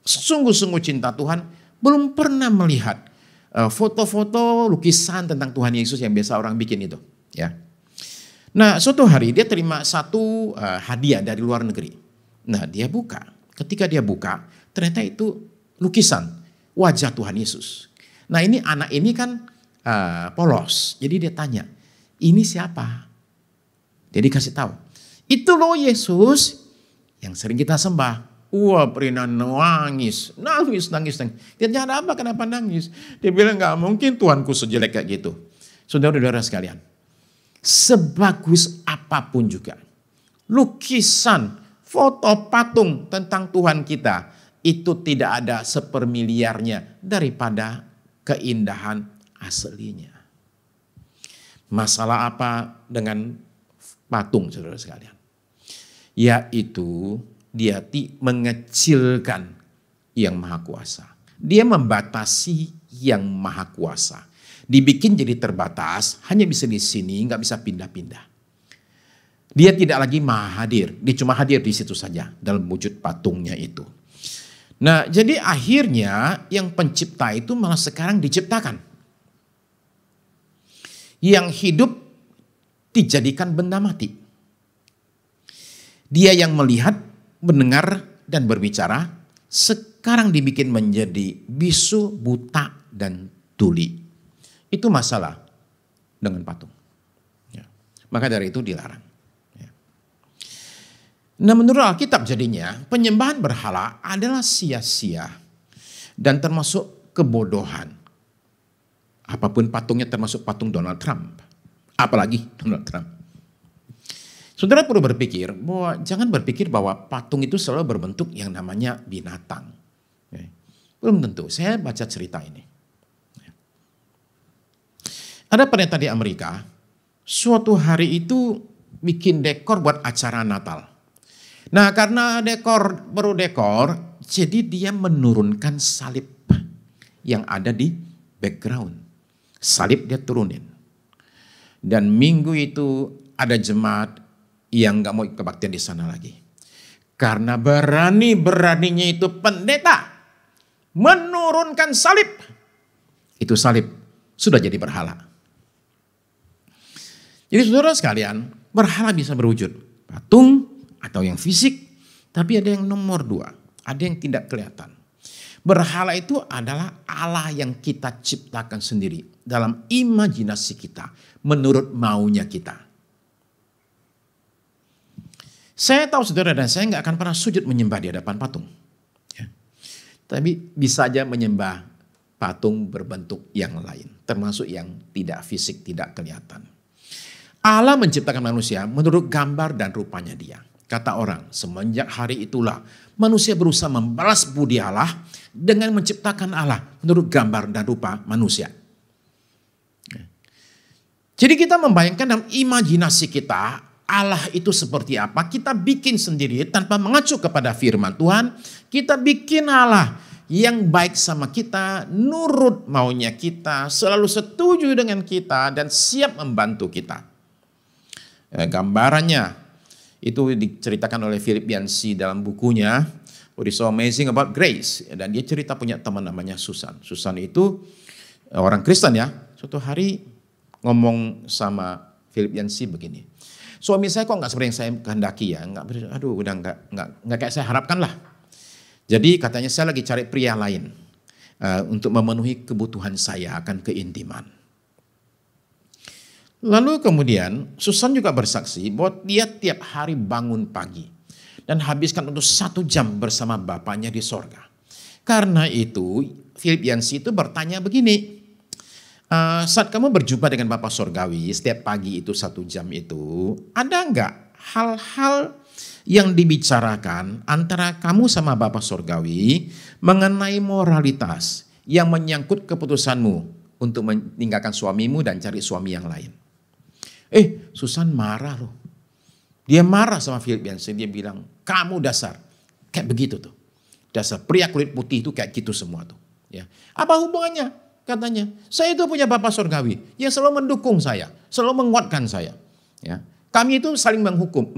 sungguh-sungguh cinta Tuhan, belum pernah melihat foto-foto lukisan tentang Tuhan Yesus yang biasa orang bikin itu. Ya. Nah, suatu hari dia terima satu hadiah dari luar negeri. Nah, dia buka. Ketika dia buka, ternyata itu lukisan wajah Tuhan Yesus. Nah, ini anak ini kan polos. Jadi dia tanya, ini siapa? Jadi kasih tahu. Itu loh Yesus yang sering kita sembah. Wah, Prina nangis. Dia tanya, apa, kenapa nangis? Dia bilang, gak mungkin Tuhanku sejelek kayak gitu. Saudara-saudara sekalian, sebagus apapun juga, lukisan, foto patung tentang Tuhan kita, itu tidak ada sepermiliarnya daripada keindahan aslinya. Masalah apa dengan patung, saudara sekalian? Yaitu dia mengecilkan yang maha kuasa. Dia membatasi yang maha kuasa. Dibikin jadi terbatas, hanya bisa di sini, nggak bisa pindah-pindah. Dia tidak lagi maha hadir, dia cuma hadir di situ saja dalam wujud patungnya itu. Nah, jadi akhirnya yang pencipta itu malah sekarang diciptakan. Yang hidup dijadikan benda mati. Dia yang melihat, mendengar dan berbicara, sekarang dibikin menjadi bisu, buta, dan tuli. Itu masalah dengan patung. Ya. Maka dari itu dilarang. Ya. Nah, menurut Alkitab jadinya penyembahan berhala adalah sia-sia dan termasuk kebodohan. Apapun patungnya, termasuk patung Donald Trump. Apalagi Donald Trump. Saudara perlu berpikir bahwa jangan berpikir bahwa patung itu selalu berbentuk yang namanya binatang. Belum tentu. Saya baca cerita ini. Ada pendeta di Amerika, suatu hari itu bikin dekor buat acara Natal. Nah, karena perlu dekor, jadi dia menurunkan salib yang ada di background. Salib dia turunin. Dan minggu itu ada jemaat yang gak mau kebaktian di sana lagi. Karena berani-beraninya itu pendeta menurunkan salib. Itu salib sudah jadi berhala. Jadi saudara sekalian, berhala bisa berwujud patung atau yang fisik, tapi ada yang nomor 2, ada yang tidak kelihatan. Berhala itu adalah Allah yang kita ciptakan sendiri dalam imajinasi kita, menurut maunya kita. Saya tahu saudara dan saya nggak akan pernah sujud menyembah di hadapan patung. Ya. Tapi bisa aja menyembah patung berbentuk yang lain, termasuk yang tidak fisik, tidak kelihatan. Allah menciptakan manusia menurut gambar dan rupanya dia. Kata orang, semenjak hari itulah manusia berusaha membalas budi Allah dengan menciptakan Allah menurut gambar dan rupa manusia. Jadi kita membayangkan dalam imajinasi kita Allah itu seperti apa. Kita bikin sendiri tanpa mengacu kepada firman Tuhan. Kita bikin Allah yang baik sama kita, nurut maunya kita, selalu setuju dengan kita dan siap membantu kita. Gambarannya itu diceritakan oleh Philip Yancey dalam bukunya What is so amazing about grace. Dan dia cerita punya teman namanya Susan. Susan itu orang Kristen ya. Suatu hari ngomong sama Philip Yancey begini. Suami saya kok nggak seperti yang saya kehendaki ya. Udah nggak kayak saya harapkan lah. Jadi katanya saya lagi cari pria lain untuk memenuhi kebutuhan saya akan keintiman. Lalu kemudian Susan juga bersaksi bahwa dia tiap hari bangun pagi dan habiskan untuk 1 jam bersama bapaknya di sorga. Karena itu Philip Yancey itu bertanya begini, saat kamu berjumpa dengan Bapa Sorgawi setiap pagi itu 1 jam itu, ada enggak hal-hal yang dibicarakan antara kamu sama Bapa Sorgawi mengenai moralitas yang menyangkut keputusanmu untuk meninggalkan suamimu dan cari suami yang lain? Susan marah loh. Dia marah sama Philip Yancey. Dia bilang, kamu dasar kayak begitu tuh. Dasar pria kulit putih itu kayak gitu semua tuh. Ya. Apa hubungannya? Katanya, saya itu punya Bapa Sorgawi yang selalu mendukung saya, selalu menguatkan saya. Ya. Kami itu saling menghukum,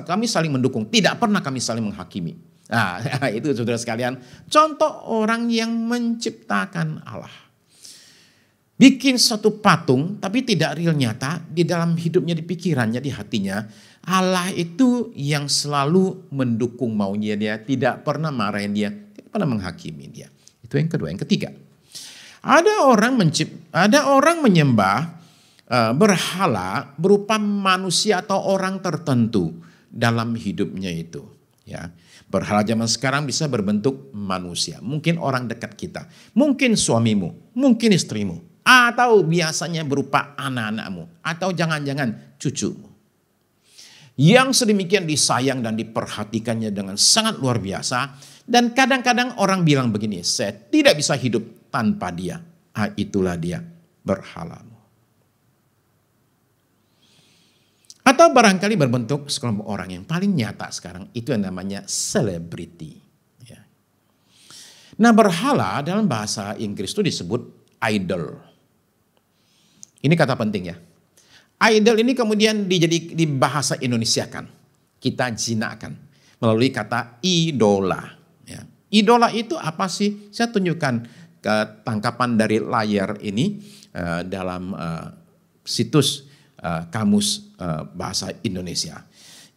kami saling mendukung. Tidak pernah kami saling menghakimi. Nah, itu saudara sekalian, contoh orang yang menciptakan Allah. Bikin satu patung tapi tidak real nyata di dalam hidupnya, di pikirannya, di hatinya. Allah itu yang selalu mendukung maunya dia, tidak pernah marahin dia, tidak pernah menghakimi dia. Itu yang kedua. Yang ketiga, ada orang menyembah berhala berupa manusia atau orang tertentu dalam hidupnya itu. Ya, berhala zaman sekarang bisa berbentuk manusia, mungkin orang dekat kita, mungkin suamimu, mungkin istrimu. Atau biasanya berupa anak-anakmu. Atau jangan-jangan cucumu. Yang sedemikian disayang dan diperhatikannya dengan sangat luar biasa. Dan kadang-kadang orang bilang begini, saya tidak bisa hidup tanpa dia. Itulah dia, berhalamu. Atau barangkali berbentuk sekelompok orang yang paling nyata sekarang. Itu yang namanya selebriti. Ya. Nah, berhala dalam bahasa Inggris itu disebut idol. Ini kata penting ya. Idol ini kemudian dibahasa Indonesiakan. Kita jinakan melalui kata idola. Ya. Idola itu apa sih? Saya tunjukkan tangkapan dari layar ini dalam situs kamus bahasa Indonesia.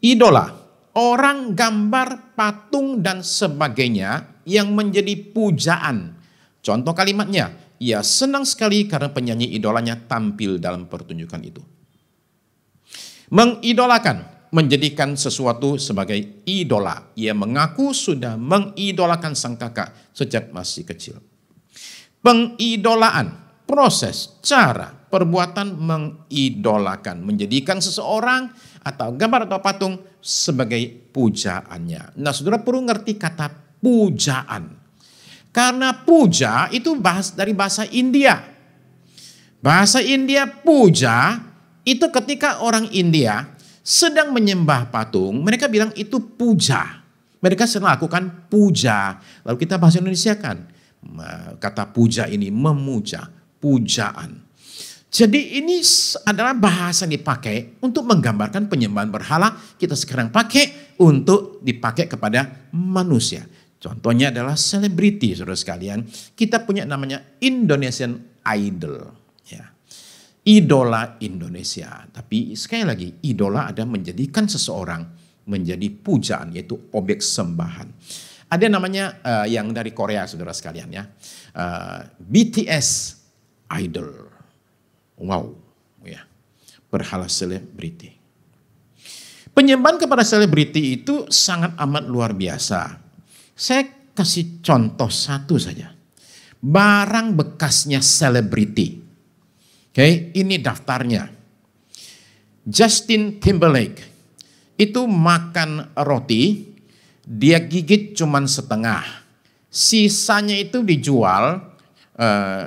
Idola, orang, gambar, patung dan sebagainya yang menjadi pujaan. Contoh kalimatnya. Ia senang sekali karena penyanyi idolanya tampil dalam pertunjukan itu. Mengidolakan, menjadikan sesuatu sebagai idola. Ia mengaku sudah mengidolakan sang kakak sejak masih kecil. Pengidolaan, proses, cara, perbuatan mengidolakan, menjadikan seseorang atau gambar atau patung sebagai pujaannya. Nah, saudara perlu ngerti kata pujaan. Karena puja itu dari bahasa India. Bahasa India puja itu ketika orang India sedang menyembah patung, mereka bilang itu puja. Mereka sedang lakukan puja. Lalu kita bahasa Indonesia kan, kata puja ini memuja, pujaan. Jadi ini adalah bahasa yang dipakai untuk menggambarkan penyembahan berhala. Kita sekarang pakai untuk dipakai kepada manusia. Contohnya adalah selebriti, saudara sekalian. Kita punya namanya Indonesian Idol. Ya. Idola Indonesia. Tapi sekali lagi, idola ada menjadikan seseorang menjadi pujaan, yaitu objek sembahan. Ada namanya yang dari Korea, saudara sekalian ya. BTS Idol. Wow, ya, berhala selebriti. Penyembahan kepada selebriti itu sangat amat luar biasa. Saya kasih contoh satu saja. Barang bekasnya selebriti. Oke, ini daftarnya. Justin Timberlake itu makan roti, dia gigit cuman setengah. Sisanya itu dijual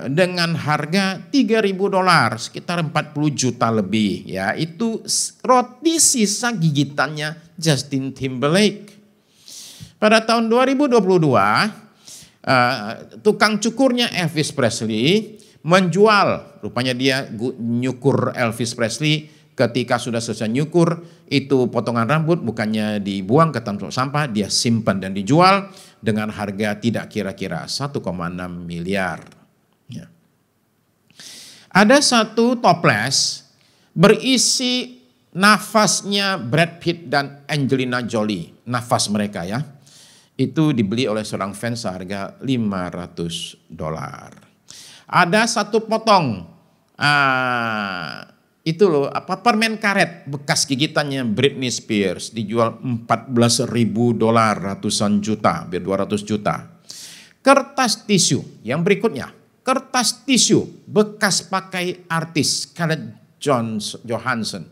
dengan harga $3.000, sekitar 40 juta lebih. Ya, itu roti sisa gigitannya Justin Timberlake. Pada tahun 2022, tukang cukurnya Elvis Presley menjual, rupanya dia nyukur Elvis Presley. Ketika sudah selesai nyukur, itu potongan rambut bukannya dibuang ke tempat sampah, dia simpan dan dijual dengan harga tidak kira-kira 1,6 miliar. Ya. Ada satu toples berisi nafasnya Brad Pitt dan Angelina Jolie. Nafas mereka ya. Itu dibeli oleh seorang fans seharga $500. Ada satu potong itu loh, permen karet bekas gigitannya Britney Spears dijual $14.000, ratusan juta, hampir 200 juta. Kertas tisu yang berikutnya, kertas tisu bekas pakai artis Scarlett Johansson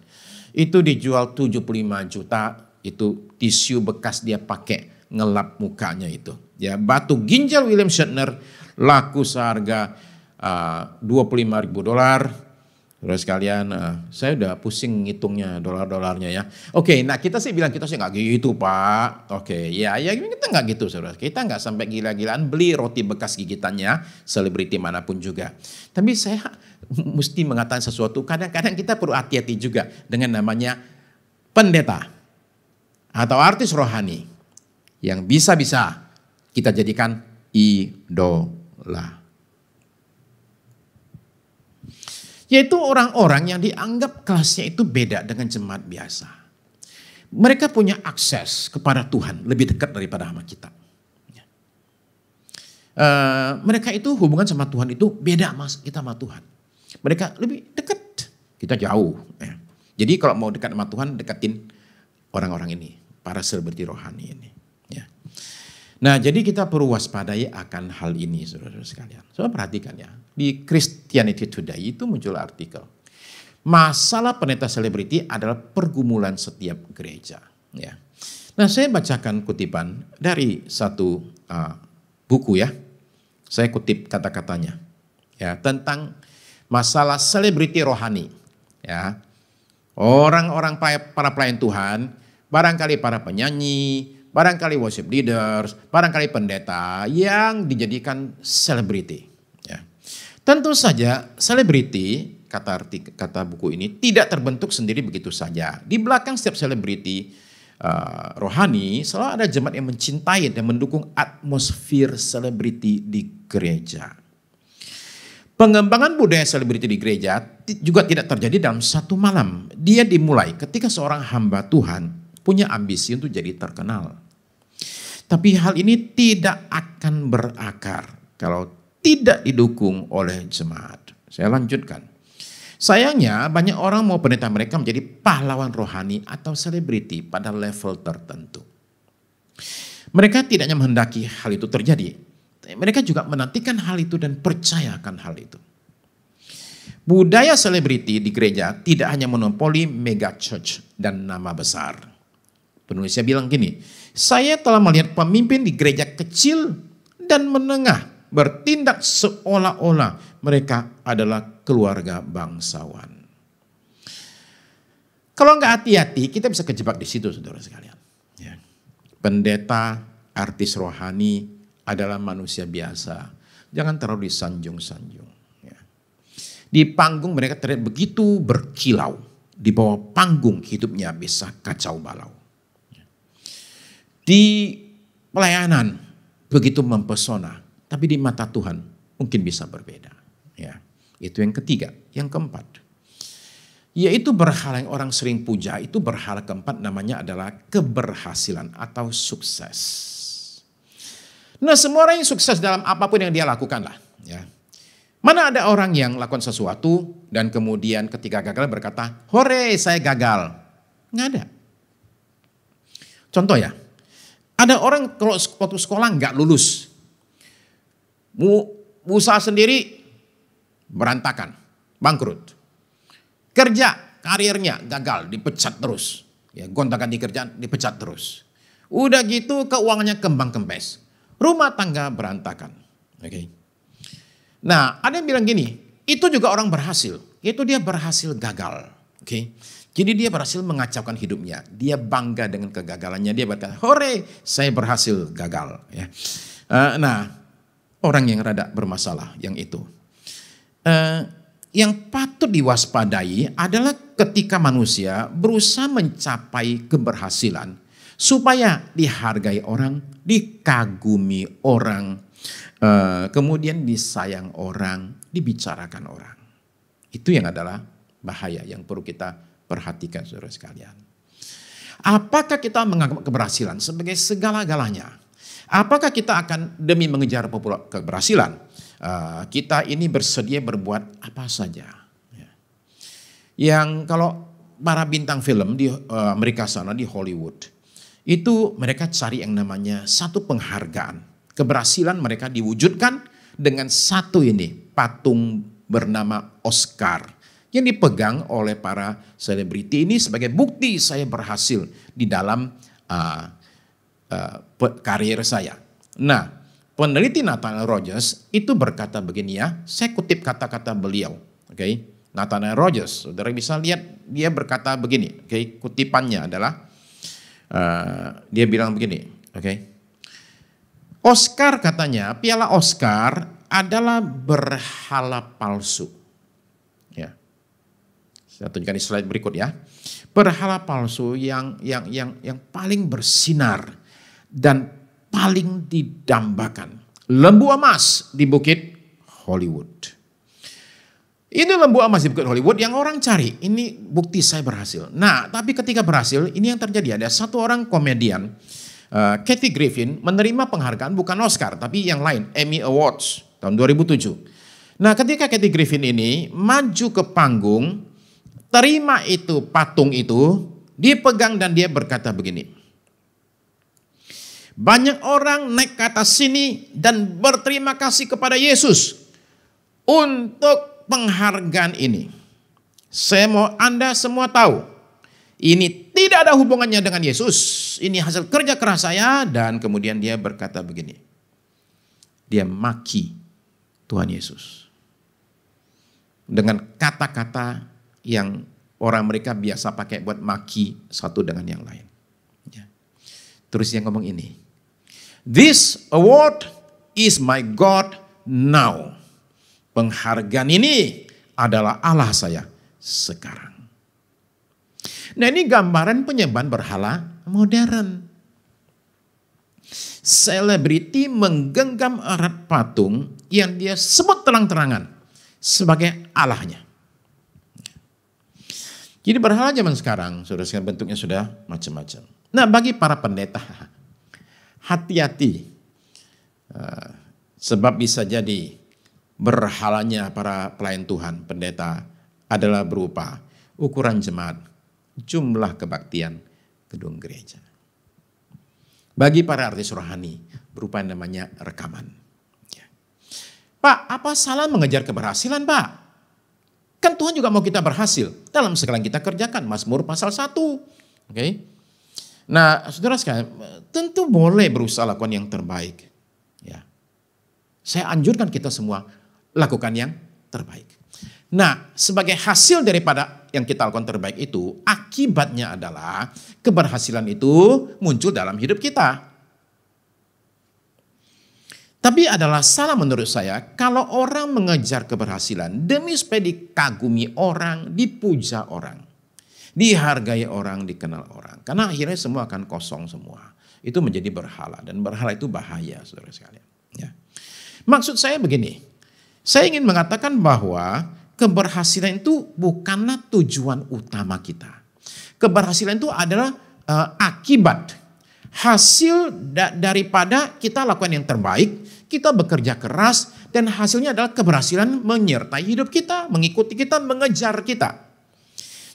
itu dijual 75 juta, itu tisu bekas dia pakai ngelap mukanya itu. Ya, batu ginjal William Shatner laku seharga $25.000. Saudara sekalian, saya udah pusing ngitungnya dolar-dolarnya ya. Oke, nah kita sih bilang kita sih nggak gitu Pak. Oke, ya kita nggak gitu saudara. Kita nggak sampai gila-gilaan beli roti bekas gigitannya selebriti manapun juga. Tapi saya mesti mengatakan sesuatu. Kadang-kadang kita perlu hati-hati juga dengan namanya pendeta atau artis rohani yang bisa-bisa kita jadikan idola. Yaitu orang-orang yang dianggap kelasnya itu beda dengan jemaat biasa. Mereka punya akses kepada Tuhan lebih dekat daripada sama kita. Mereka itu hubungan sama Tuhan itu beda mas kita sama Tuhan. Mereka lebih dekat, kita jauh. Ya. Jadi kalau mau dekat sama Tuhan, deketin orang-orang ini, para selebriti rohani ini. Ya. Nah, jadi kita perlu waspadai akan hal ini, saudara-saudara sekalian. Saudara perhatikan ya, di Christianity Today itu muncul artikel. Masalah pendeta selebriti adalah pergumulan setiap gereja. Ya. Nah, saya bacakan kutipan dari satu buku ya. Saya kutip kata-katanya ya tentang masalah selebriti rohani. Ya, orang-orang para pelayan Tuhan, barangkali para penyanyi, barangkali worship leaders, barangkali pendeta yang dijadikan selebriti. Ya. Tentu saja selebriti, kata buku ini, tidak terbentuk sendiri begitu saja. Di belakang setiap selebriti rohani selalu ada jemaat yang mencintai dan mendukung atmosfer selebriti di gereja. Pengembangan budaya selebriti di gereja juga tidak terjadi dalam satu malam. Dia dimulai ketika seorang hamba Tuhan punya ambisi untuk jadi terkenal. Tapi hal ini tidak akan berakar kalau tidak didukung oleh jemaat. Saya lanjutkan. Sayangnya banyak orang mau pendeta mereka menjadi pahlawan rohani atau selebriti pada level tertentu. Mereka tidak hanya menghendaki hal itu terjadi, mereka juga menantikan hal itu dan percayakan hal itu. Budaya selebriti di gereja tidak hanya monopoli mega church dan nama besar. Penulisnya bilang gini, saya telah melihat pemimpin di gereja kecil dan menengah bertindak seolah-olah mereka adalah keluarga bangsawan. Kalau nggak hati-hati, kita bisa kejebak di situ, saudara sekalian. Ya. Pendeta, artis rohani adalah manusia biasa. Jangan terlalu disanjung-sanjung. Ya. Di panggung mereka terlihat begitu berkilau. Di bawah panggung hidupnya bisa kacau balau. Ya. Di pelayanan begitu mempesona. Tapi di mata Tuhan mungkin bisa berbeda. Ya, itu yang ketiga. Yang keempat, yaitu berhala yang orang sering puja. Itu berhala keempat namanya adalah keberhasilan atau sukses. Nah, semua orang yang sukses dalam apapun yang dia lakukan lah. Ya. Mana ada orang yang lakukan sesuatu dan kemudian ketika gagal berkata, hore saya gagal. Nggak ada. Contoh ya, ada orang kalau waktu sekolah nggak lulus. Usaha sendiri berantakan, bangkrut. Kerja, karirnya gagal, dipecat terus. Ya, gonta-ganti kerjaan, dipecat terus. Udah gitu keuangannya kembang kempes. Rumah tangga berantakan. Oke. Nah, ada yang bilang gini, itu juga orang berhasil. Itu dia berhasil gagal. Oke. Jadi dia berhasil mengacaukan hidupnya. Dia bangga dengan kegagalannya. Dia berkata, hore, saya berhasil gagal. Ya. Nah, orang yang rada bermasalah yang itu. Yang patut diwaspadai adalah ketika manusia berusaha mencapai keberhasilan supaya dihargai orang, dikagumi orang, kemudian disayang orang, dibicarakan orang. Itu yang adalah bahaya yang perlu kita perhatikan, saudara sekalian. Apakah kita menganggap keberhasilan sebagai segala-galanya? Apakah kita akan demi mengejar keberhasilan, kita ini bersedia berbuat apa saja? Yang kalau para bintang film di Amerika sana, di Hollywood, itu mereka cari yang namanya satu penghargaan. Keberhasilan mereka diwujudkan dengan satu ini, patung bernama Oscar. Yang dipegang oleh para selebriti ini sebagai bukti saya berhasil di dalam karir saya. Nah, peneliti Nathaniel Rogers itu berkata begini ya, saya kutip kata-kata beliau. Oke, Nathaniel Rogers, saudara bisa lihat dia berkata begini. Oke, kutipannya adalah dia bilang begini. Oke, Oscar katanya, piala Oscar adalah berhala palsu. Ya, saya tunjukkan di slide berikut ya. Berhala palsu yang paling bersinar dan paling didambakan. Lembu emas di Bukit Hollywood. Ini lembu emas di Bukit Hollywood yang orang cari. Ini bukti saya berhasil. Nah, tapi ketika berhasil, ini yang terjadi. Ada satu orang komedian, Kathy Griffin, menerima penghargaan bukan Oscar, tapi yang lain, Emmy Awards tahun 2007. Nah, ketika Kathy Griffin ini maju ke panggung, terima itu patung itu, dipegang dan dia berkata begini. Banyak orang naik ke atas sini dan berterima kasih kepada Yesus untuk penghargaan ini. Saya mau Anda semua tahu, ini tidak ada hubungannya dengan Yesus. Ini hasil kerja keras saya. Dan kemudian dia berkata begini. Dia maki Tuhan Yesus. Dengan kata-kata yang orang mereka biasa pakai buat maki satu dengan yang lain. Terus dia ngomong ini. This award is my God now. Penghargaan ini adalah Allah saya sekarang. Nah, ini gambaran penyembahan berhala modern. Selebriti menggenggam erat patung yang dia sebut terang-terangan sebagai Allahnya. Jadi berhala zaman sekarang, saudara sekalian, bentuknya sudah macam-macam. Nah, bagi para pendeta, hati-hati. Sebab bisa jadi berhalanya para pelayan Tuhan, pendeta, adalah berupa ukuran jemaat, jumlah kebaktian, gedung gereja. Bagi para artis rohani, berupa yang namanya rekaman. Ya. Pak, apa salah mengejar keberhasilan, Pak? Kan Tuhan juga mau kita berhasil dalam segala yang kita kerjakan. Mazmur pasal 1. Oke. Nah, saudara sekalian, tentu boleh berusaha lakukan yang terbaik. Ya. Saya anjurkan kita semua lakukan yang terbaik. Nah, sebagai hasil daripada yang kita lakukan terbaik itu, akibatnya adalah keberhasilan itu muncul dalam hidup kita. Tapi adalah salah menurut saya kalau orang mengejar keberhasilan demi supaya dikagumi orang, dipuja orang, dihargai orang, dikenal orang. Karena akhirnya semua akan kosong semua. Itu menjadi berhala, dan berhala itu bahaya, saudara sekalian. Ya. Maksud saya begini, saya ingin mengatakan bahwa keberhasilan itu bukanlah tujuan utama kita. Keberhasilan itu adalah akibat, hasil daripada kita lakukan yang terbaik, kita bekerja keras, dan hasilnya adalah keberhasilan menyertai hidup kita, mengikuti kita, mengejar kita.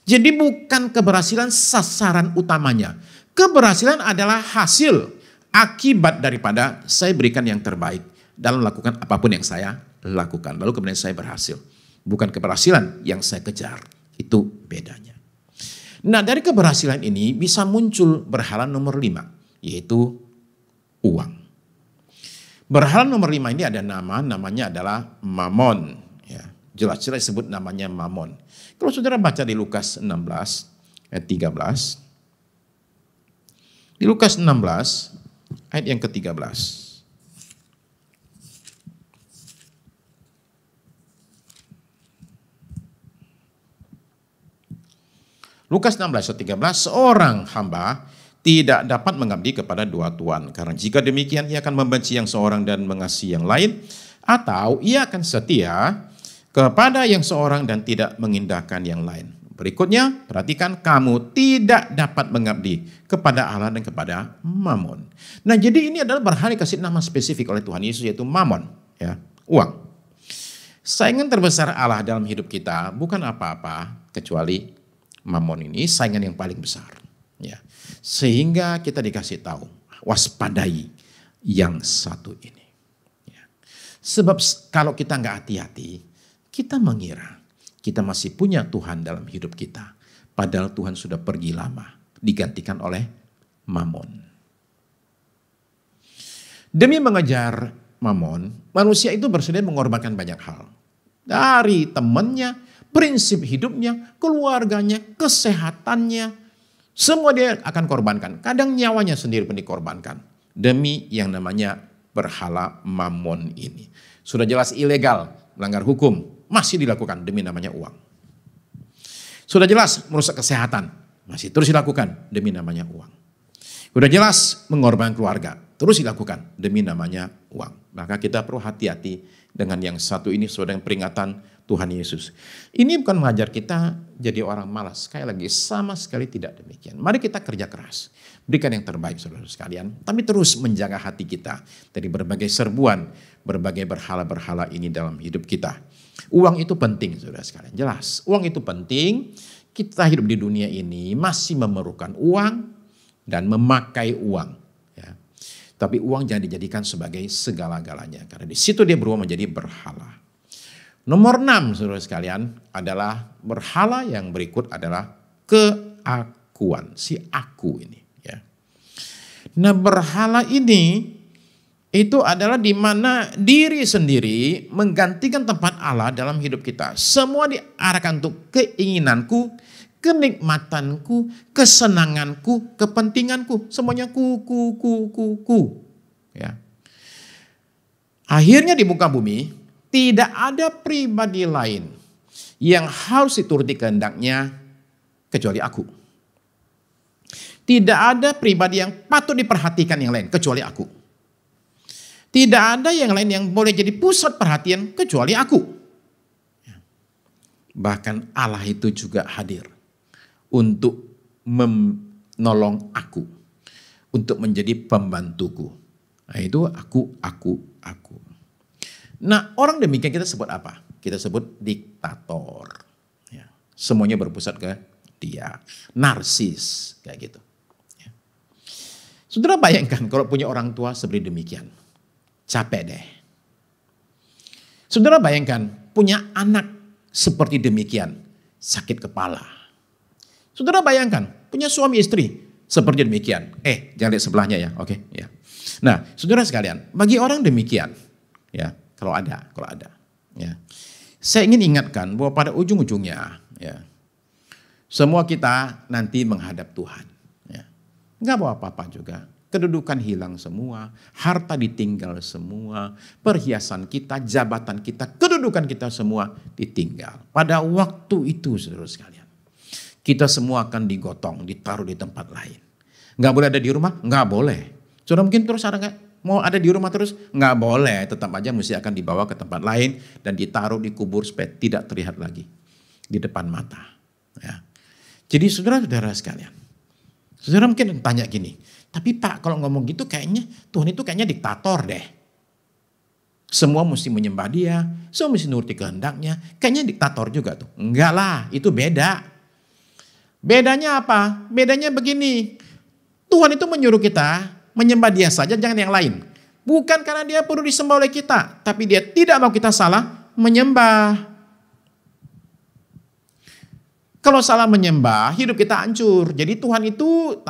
Jadi bukan keberhasilan sasaran utamanya. Keberhasilan adalah hasil, akibat daripada saya berikan yang terbaik dalam melakukan apapun yang saya lakukan. Lalu kemudian saya berhasil. Bukan keberhasilan yang saya kejar. Itu bedanya. Nah, dari keberhasilan ini bisa muncul berhala nomor 5. Yaitu uang. Berhala nomor 5 ini ada namanya adalah Mammon. Ya, jelas-jelas disebut namanya Mammon. Kalau saudara baca di Lukas 16 ayat 13. Di Lukas 16 ayat yang ke-13. Lukas 16 ayat 13, seorang hamba tidak dapat mengabdi kepada dua tuan. Karena jika demikian ia akan membenci yang seorang dan mengasihi yang lain. Atau ia akan setia kepada yang seorang dan tidak mengindahkan yang lain. Berikutnya, perhatikan, kamu tidak dapat mengabdi kepada Allah dan kepada Mammon. Nah, jadi ini adalah berhala dikasih nama spesifik oleh Tuhan Yesus, yaitu Mammon, ya, uang. Saingan terbesar Allah dalam hidup kita bukan apa-apa kecuali Mammon ini, saingan yang paling besar. Ya. Sehingga kita dikasih tahu, waspadai yang satu ini. Ya. Sebab kalau kita nggak hati-hati, kita mengira kita masih punya Tuhan dalam hidup kita. Padahal Tuhan sudah pergi lama, digantikan oleh Mammon. Demi mengejar Mammon, manusia itu bersedia mengorbankan banyak hal. Dari temannya, prinsip hidupnya, keluarganya, kesehatannya, semua dia akan korbankan. Kadang nyawanya sendiri pun dikorbankan. Demi yang namanya berhala Mammon ini. Sudah jelas ilegal, melanggar hukum, masih dilakukan demi namanya uang. Sudah jelas merusak kesehatan, masih terus dilakukan demi namanya uang. Sudah jelas mengorbankan keluarga, terus dilakukan demi namanya uang. Maka kita perlu hati-hati dengan yang satu ini, saudara, yang peringatan Tuhan Yesus. Ini bukan mengajar kita jadi orang malas. Sekali lagi, sama sekali tidak demikian. Mari kita kerja keras. Berikan yang terbaik, saudara sekalian. Tapi terus menjaga hati kita dari berbagai serbuan, berbagai berhala-berhala ini dalam hidup kita. Uang itu penting, saudara sekalian. Jelas, uang itu penting. Kita hidup di dunia ini masih memerlukan uang dan memakai uang. Ya. Tapi uang jangan dijadikan sebagai segala-galanya. Karena di situ dia berubah menjadi berhala. Nomor 6, saudara sekalian, adalah berhala yang berikut adalah keakuan. Si aku ini. Ya. Nah, berhala ini itu adalah di mana diri sendiri menggantikan tempat Allah dalam hidup kita. Semua diarahkan untuk keinginanku, kenikmatanku, kesenanganku, kepentinganku. Semuanya ku. Ya. Akhirnya di muka bumi, tidak ada pribadi lain yang harus dituruti kehendaknya kecuali aku. Tidak ada pribadi yang patut diperhatikan yang lain kecuali aku. Tidak ada yang lain yang boleh jadi pusat perhatian kecuali aku. Bahkan Allah itu juga hadir untuk menolong aku, untuk menjadi pembantuku. Nah, itu aku. Nah, orang demikian kita sebut apa? Kita sebut diktator. Ya. Semuanya berpusat ke dia. Narsis, kayak gitu. Ya. Saudara bayangkan kalau punya orang tua seperti demikian. Capek deh. Saudara bayangkan punya anak seperti demikian. Sakit kepala. Saudara bayangkan punya suami istri seperti demikian. Jangan lihat sebelahnya ya, oke? Ya. Nah, saudara sekalian, bagi orang demikian, ya, kalau ada, ya, saya ingin ingatkan bahwa pada ujung-ujungnya, ya, semua kita nanti menghadap Tuhan. Ya. Nggak bawa apa-apa juga. Kedudukan hilang semua, harta ditinggal semua, perhiasan kita, jabatan kita, kedudukan kita semua ditinggal. Pada waktu itu, saudara sekalian, kita semua akan digotong, ditaruh di tempat lain. Nggak boleh ada di rumah? Nggak boleh. Saudara mungkin terus ada nggak? Mau ada di rumah terus? Nggak boleh. Tetap aja mesti akan dibawa ke tempat lain dan ditaruh di kubur supaya tidak terlihat lagi di depan mata. Ya. Jadi saudara-saudara sekalian, saudara mungkin tanya gini, tapi Pak kalau ngomong gitu kayaknya Tuhan itu kayaknya diktator deh. Semua mesti menyembah dia, semua mesti nuruti kehendaknya. Kayaknya diktator juga tuh. Enggak lah, itu beda. Bedanya apa? Bedanya begini, Tuhan itu menyuruh kita menyembah dia saja, jangan yang lain. Bukan karena dia perlu disembah oleh kita, tapi dia tidak mau kita salah menyembah. Kalau salah menyembah, hidup kita hancur. Jadi Tuhan itu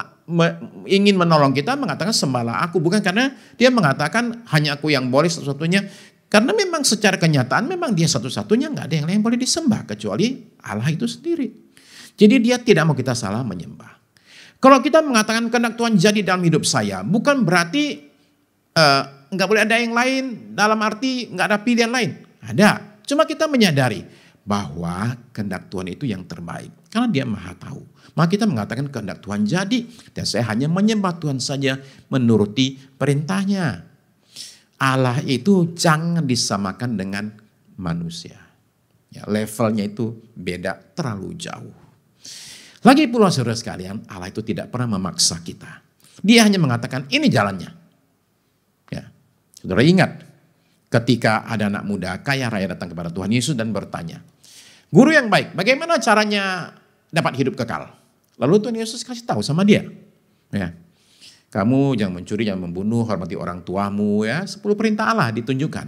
ingin menolong kita, mengatakan sembahlah aku. Bukan karena dia mengatakan hanya aku yang boleh satu-satunya. Karena memang secara kenyataan memang dia satu-satunya, nggak ada yang lain boleh disembah kecuali Allah itu sendiri. Jadi dia tidak mau kita salah menyembah. Kalau kita mengatakan kehendak Tuhan jadi dalam hidup saya, bukan berarti nggak boleh ada yang lain, dalam arti nggak ada pilihan lain. Ada, cuma kita menyadari bahwa kehendak Tuhan itu yang terbaik. Karena dia maha tahu. Maka kita mengatakan kehendak Tuhan jadi, dan saya hanya menyembah Tuhan saja menuruti perintahnya. Allah itu jangan disamakan dengan manusia. Ya, levelnya itu beda terlalu jauh. Lagi pula saudara sekalian, Allah itu tidak pernah memaksa kita. Dia hanya mengatakan ini jalannya. Ya. Saudara ingat ketika ada anak muda kaya raya datang kepada Tuhan Yesus dan bertanya, guru yang baik, bagaimana caranya dapat hidup kekal? Lalu Tuhan Yesus kasih tahu sama dia. Ya. Kamu jangan mencuri, jangan membunuh, hormati orang tuamu, ya. 10 perintah Allah ditunjukkan.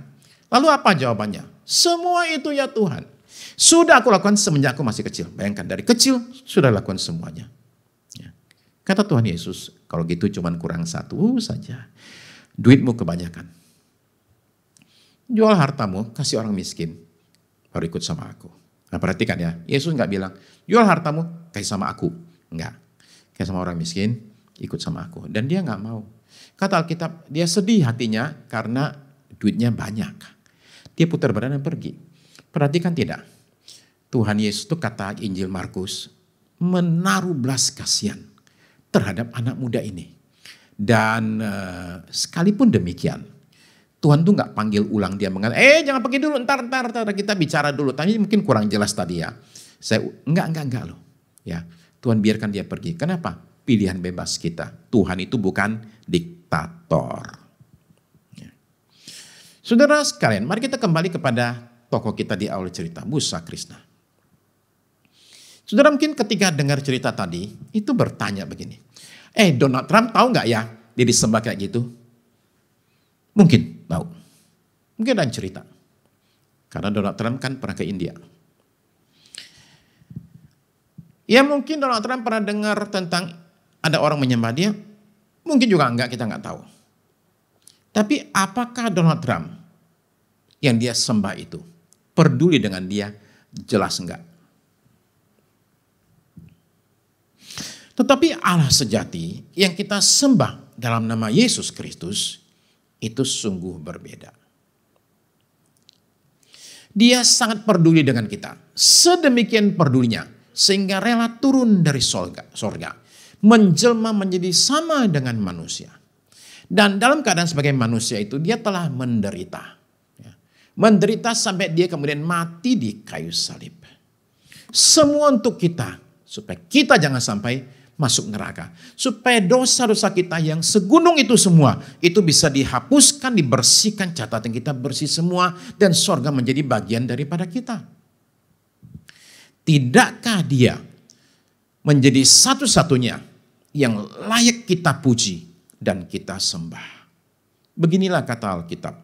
Lalu apa jawabannya? Semua itu ya Tuhan. Sudah aku lakukan semenjak aku masih kecil. Bayangkan dari kecil sudah lakukan semuanya. Ya. Kata Tuhan Yesus, kalau gitu cuman kurang satu saja. Duitmu kebanyakan. Jual hartamu, kasih orang miskin. Baru ikut sama aku. Nah perhatikan ya, Yesus nggak bilang, jual hartamu, kasih sama aku. Enggak. Kasih sama orang miskin, ikut sama aku. Dan dia nggak mau. Kata Alkitab, dia sedih hatinya karena duitnya banyak. Dia putar badan dan pergi. Perhatikan tidak? Tuhan Yesus itu kata Injil Markus menaruh belas kasihan terhadap anak muda ini. Dan sekalipun demikian, Tuhan tuh nggak panggil ulang dia mengatakan, jangan pergi dulu, ntar kita bicara dulu. Tapi mungkin kurang jelas tadi ya. Enggak loh. Ya, Tuhan biarkan dia pergi. Kenapa? Pilihan bebas kita. Tuhan itu bukan diktator. Ya. Saudara sekalian, mari kita kembali kepada tokoh kita di awal cerita, Musa Krishna. Saudara mungkin ketika dengar cerita tadi, itu bertanya begini. Donald Trump tahu nggak ya dia disembah kayak gitu? Mungkin tahu. Mungkin ada cerita. Karena Donald Trump kan pernah ke India. Ya mungkin Donald Trump pernah dengar tentang ada orang menyembah dia. Mungkin juga enggak, kita nggak tahu. Tapi apakah Donald Trump yang dia sembah itu peduli dengan dia? Jelas enggak. Tetapi Allah sejati yang kita sembah dalam nama Yesus Kristus itu sungguh berbeda. Dia sangat peduli dengan kita. Sedemikian pedulinya sehingga rela turun dari sorga. Menjelma menjadi sama dengan manusia. Dan dalam keadaan sebagai manusia itu dia telah menderita. Menderita sampai dia kemudian mati di kayu salib. Semua untuk kita. Supaya kita jangan sampai masuk neraka. Supaya dosa-dosa kita yang segunung itu semua. Itu bisa dihapuskan, dibersihkan, catatan kita bersih semua. Dan sorga menjadi bagian daripada kita. Tidakkah dia menjadi satu-satunya yang layak kita puji dan kita sembah? Beginilah kata Alkitab.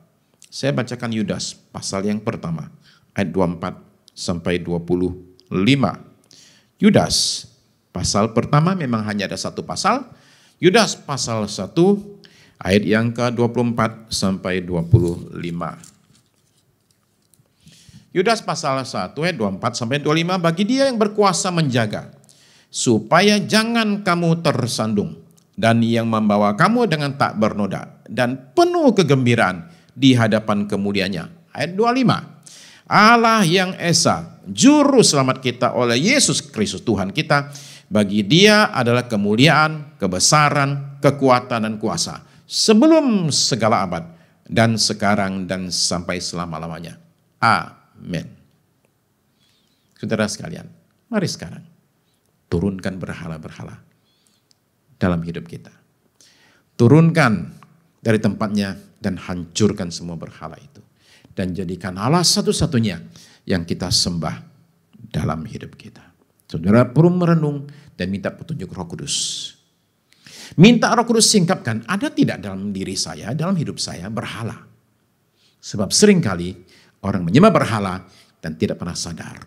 Saya bacakan Yudas pasal yang pertama, ayat 24 sampai 25. Yudas pasal pertama memang hanya ada satu pasal. Yudas pasal 1 ayat yang ke-24 sampai 25. Yudas pasal 1 ayat 24 sampai 25, bagi dia yang berkuasa menjaga supaya jangan kamu tersandung, dan yang membawa kamu dengan tak bernoda dan penuh kegembiraan di hadapan kemuliaannya. Ayat 25. Allah yang Esa, juru selamat kita oleh Yesus Kristus Tuhan kita, bagi dia adalah kemuliaan, kebesaran, kekuatan dan kuasa sebelum segala abad dan sekarang dan sampai selama-lamanya. Amin. Saudara sekalian, mari sekarang turunkan berhala-berhala dalam hidup kita. Turunkan dari tempatnya dan hancurkan semua berhala itu. Dan jadikan Allah satu-satunya yang kita sembah dalam hidup kita. Saudara perlu merenung dan minta petunjuk Roh Kudus. Minta Roh Kudus singkapkan, ada tidak dalam diri saya, dalam hidup saya berhala. Sebab seringkali orang menyembah berhala dan tidak pernah sadar.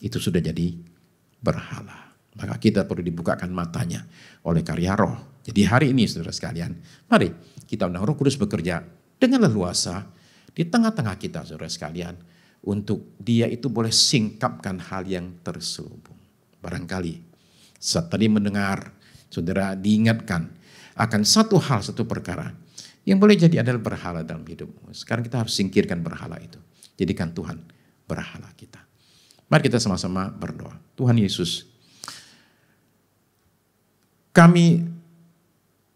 Itu sudah jadi berhala. Maka kita perlu dibukakan matanya oleh karya Roh. Jadi hari ini saudara sekalian, mari kita undang Roh Kudus bekerja dengan leluasa di tengah-tengah kita saudara sekalian. Untuk dia itu boleh singkapkan hal yang terselubung. Barangkali saat tadi mendengar, saudara diingatkan akan satu hal, satu perkara yang boleh jadi adalah berhala dalam hidupmu. Sekarang kita harus singkirkan berhala itu. Jadikan Tuhan berhala kita. Mari kita sama-sama berdoa. Tuhan Yesus, kami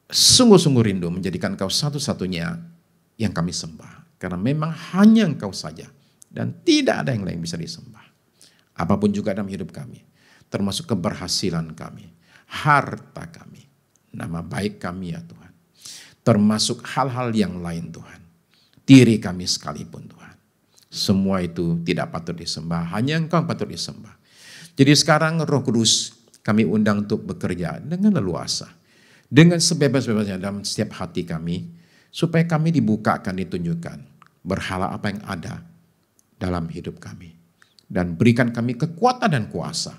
sungguh-sungguh rindu menjadikan Engkau satu-satunya yang kami sembah. Karena memang hanya Engkau saja. Dan tidak ada yang lain bisa disembah. Apapun juga dalam hidup kami. Termasuk keberhasilan kami. Harta kami. Nama baik kami ya Tuhan. Termasuk hal-hal yang lain Tuhan. Diri kami sekalipun Tuhan. Semua itu tidak patut disembah. Hanya Engkau patut disembah. Jadi sekarang Roh Kudus kami undang untuk bekerja dengan leluasa. Dengan sebebas-bebasnya dalam setiap hati kami. Supaya kami dibukakan, ditunjukkan. Berhala apa yang ada dalam hidup kami. Dan berikan kami kekuatan dan kuasa.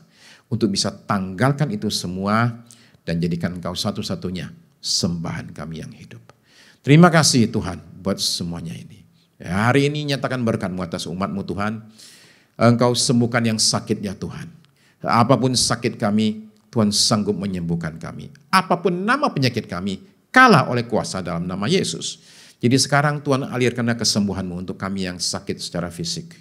Untuk bisa tanggalkan itu semua. Dan jadikan Engkau satu-satunya sembahan kami yang hidup. Terima kasih Tuhan buat semuanya ini. Ya, hari ini nyatakan berkat-Mu atas umat-Mu Tuhan. Engkau sembuhkan yang sakit ya Tuhan. Apapun sakit kami, Tuhan sanggup menyembuhkan kami. Apapun nama penyakit kami, kalah oleh kuasa dalam nama Yesus. Jadi sekarang Tuhan alirkanlah kesembuhan-Mu untuk kami yang sakit secara fisik.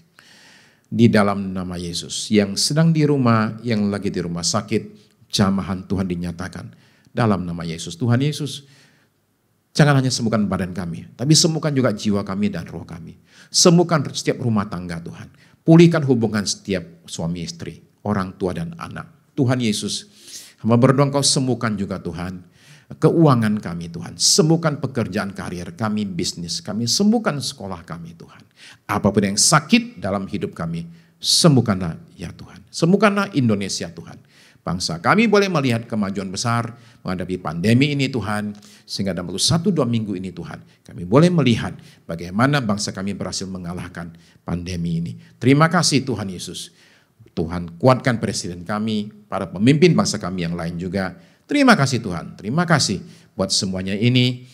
Di dalam nama Yesus. Yang sedang di rumah, yang lagi di rumah sakit, jamahan Tuhan dinyatakan. Dalam nama Yesus. Tuhan Yesus, jangan hanya sembuhkan badan kami, tapi sembuhkan juga jiwa kami dan roh kami. Sembuhkan setiap rumah tangga Tuhan. Pulihkan hubungan setiap suami istri, orang tua dan anak. Tuhan Yesus, hamba berdoa Engkau sembuhkan juga Tuhan. Keuangan kami Tuhan, sembuhkan pekerjaan karir kami, bisnis kami, sembuhkan sekolah kami Tuhan. Apapun yang sakit dalam hidup kami, sembuhkanlah ya Tuhan. Sembuhkanlah Indonesia Tuhan. Bangsa kami boleh melihat kemajuan besar menghadapi pandemi ini Tuhan. Sehingga dalam 1-2 minggu ini Tuhan, kami boleh melihat bagaimana bangsa kami berhasil mengalahkan pandemi ini. Terima kasih Tuhan Yesus. Tuhan kuatkan presiden kami, para pemimpin bangsa kami yang lain juga. Terima kasih Tuhan, terima kasih buat semuanya ini.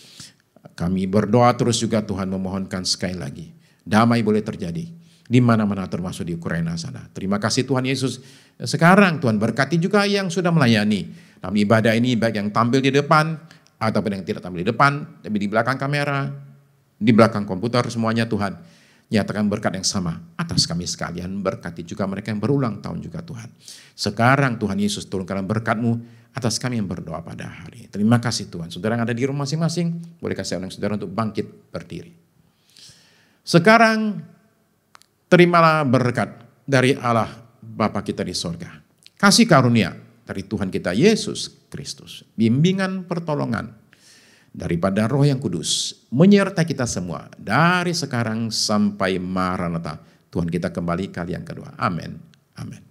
Kami berdoa terus juga Tuhan memohonkan sekali lagi. Damai boleh terjadi di mana-mana termasuk di Ukraina sana. Terima kasih Tuhan Yesus. Sekarang Tuhan berkati juga yang sudah melayani dalam ibadah ini, baik yang tampil di depan ataupun yang tidak tampil di depan, tapi di belakang kamera, di belakang komputer semuanya Tuhan. Nyatakan berkat yang sama atas kami sekalian. Berkati juga mereka yang berulang tahun juga Tuhan. Sekarang Tuhan Yesus turunkan berkat-Mu atas kami yang berdoa pada hari. Terima kasih Tuhan. Saudara yang ada di rumah masing-masing, boleh kasih undang saudara untuk bangkit berdiri. Sekarang terimalah berkat dari Allah Bapa kita di sorga. Kasih karunia dari Tuhan kita Yesus Kristus. Bimbingan pertolongan daripada Roh yang Kudus menyertai kita semua dari sekarang sampai Maranatha. Tuhan kita kembali kali yang kedua. Amin. Amin.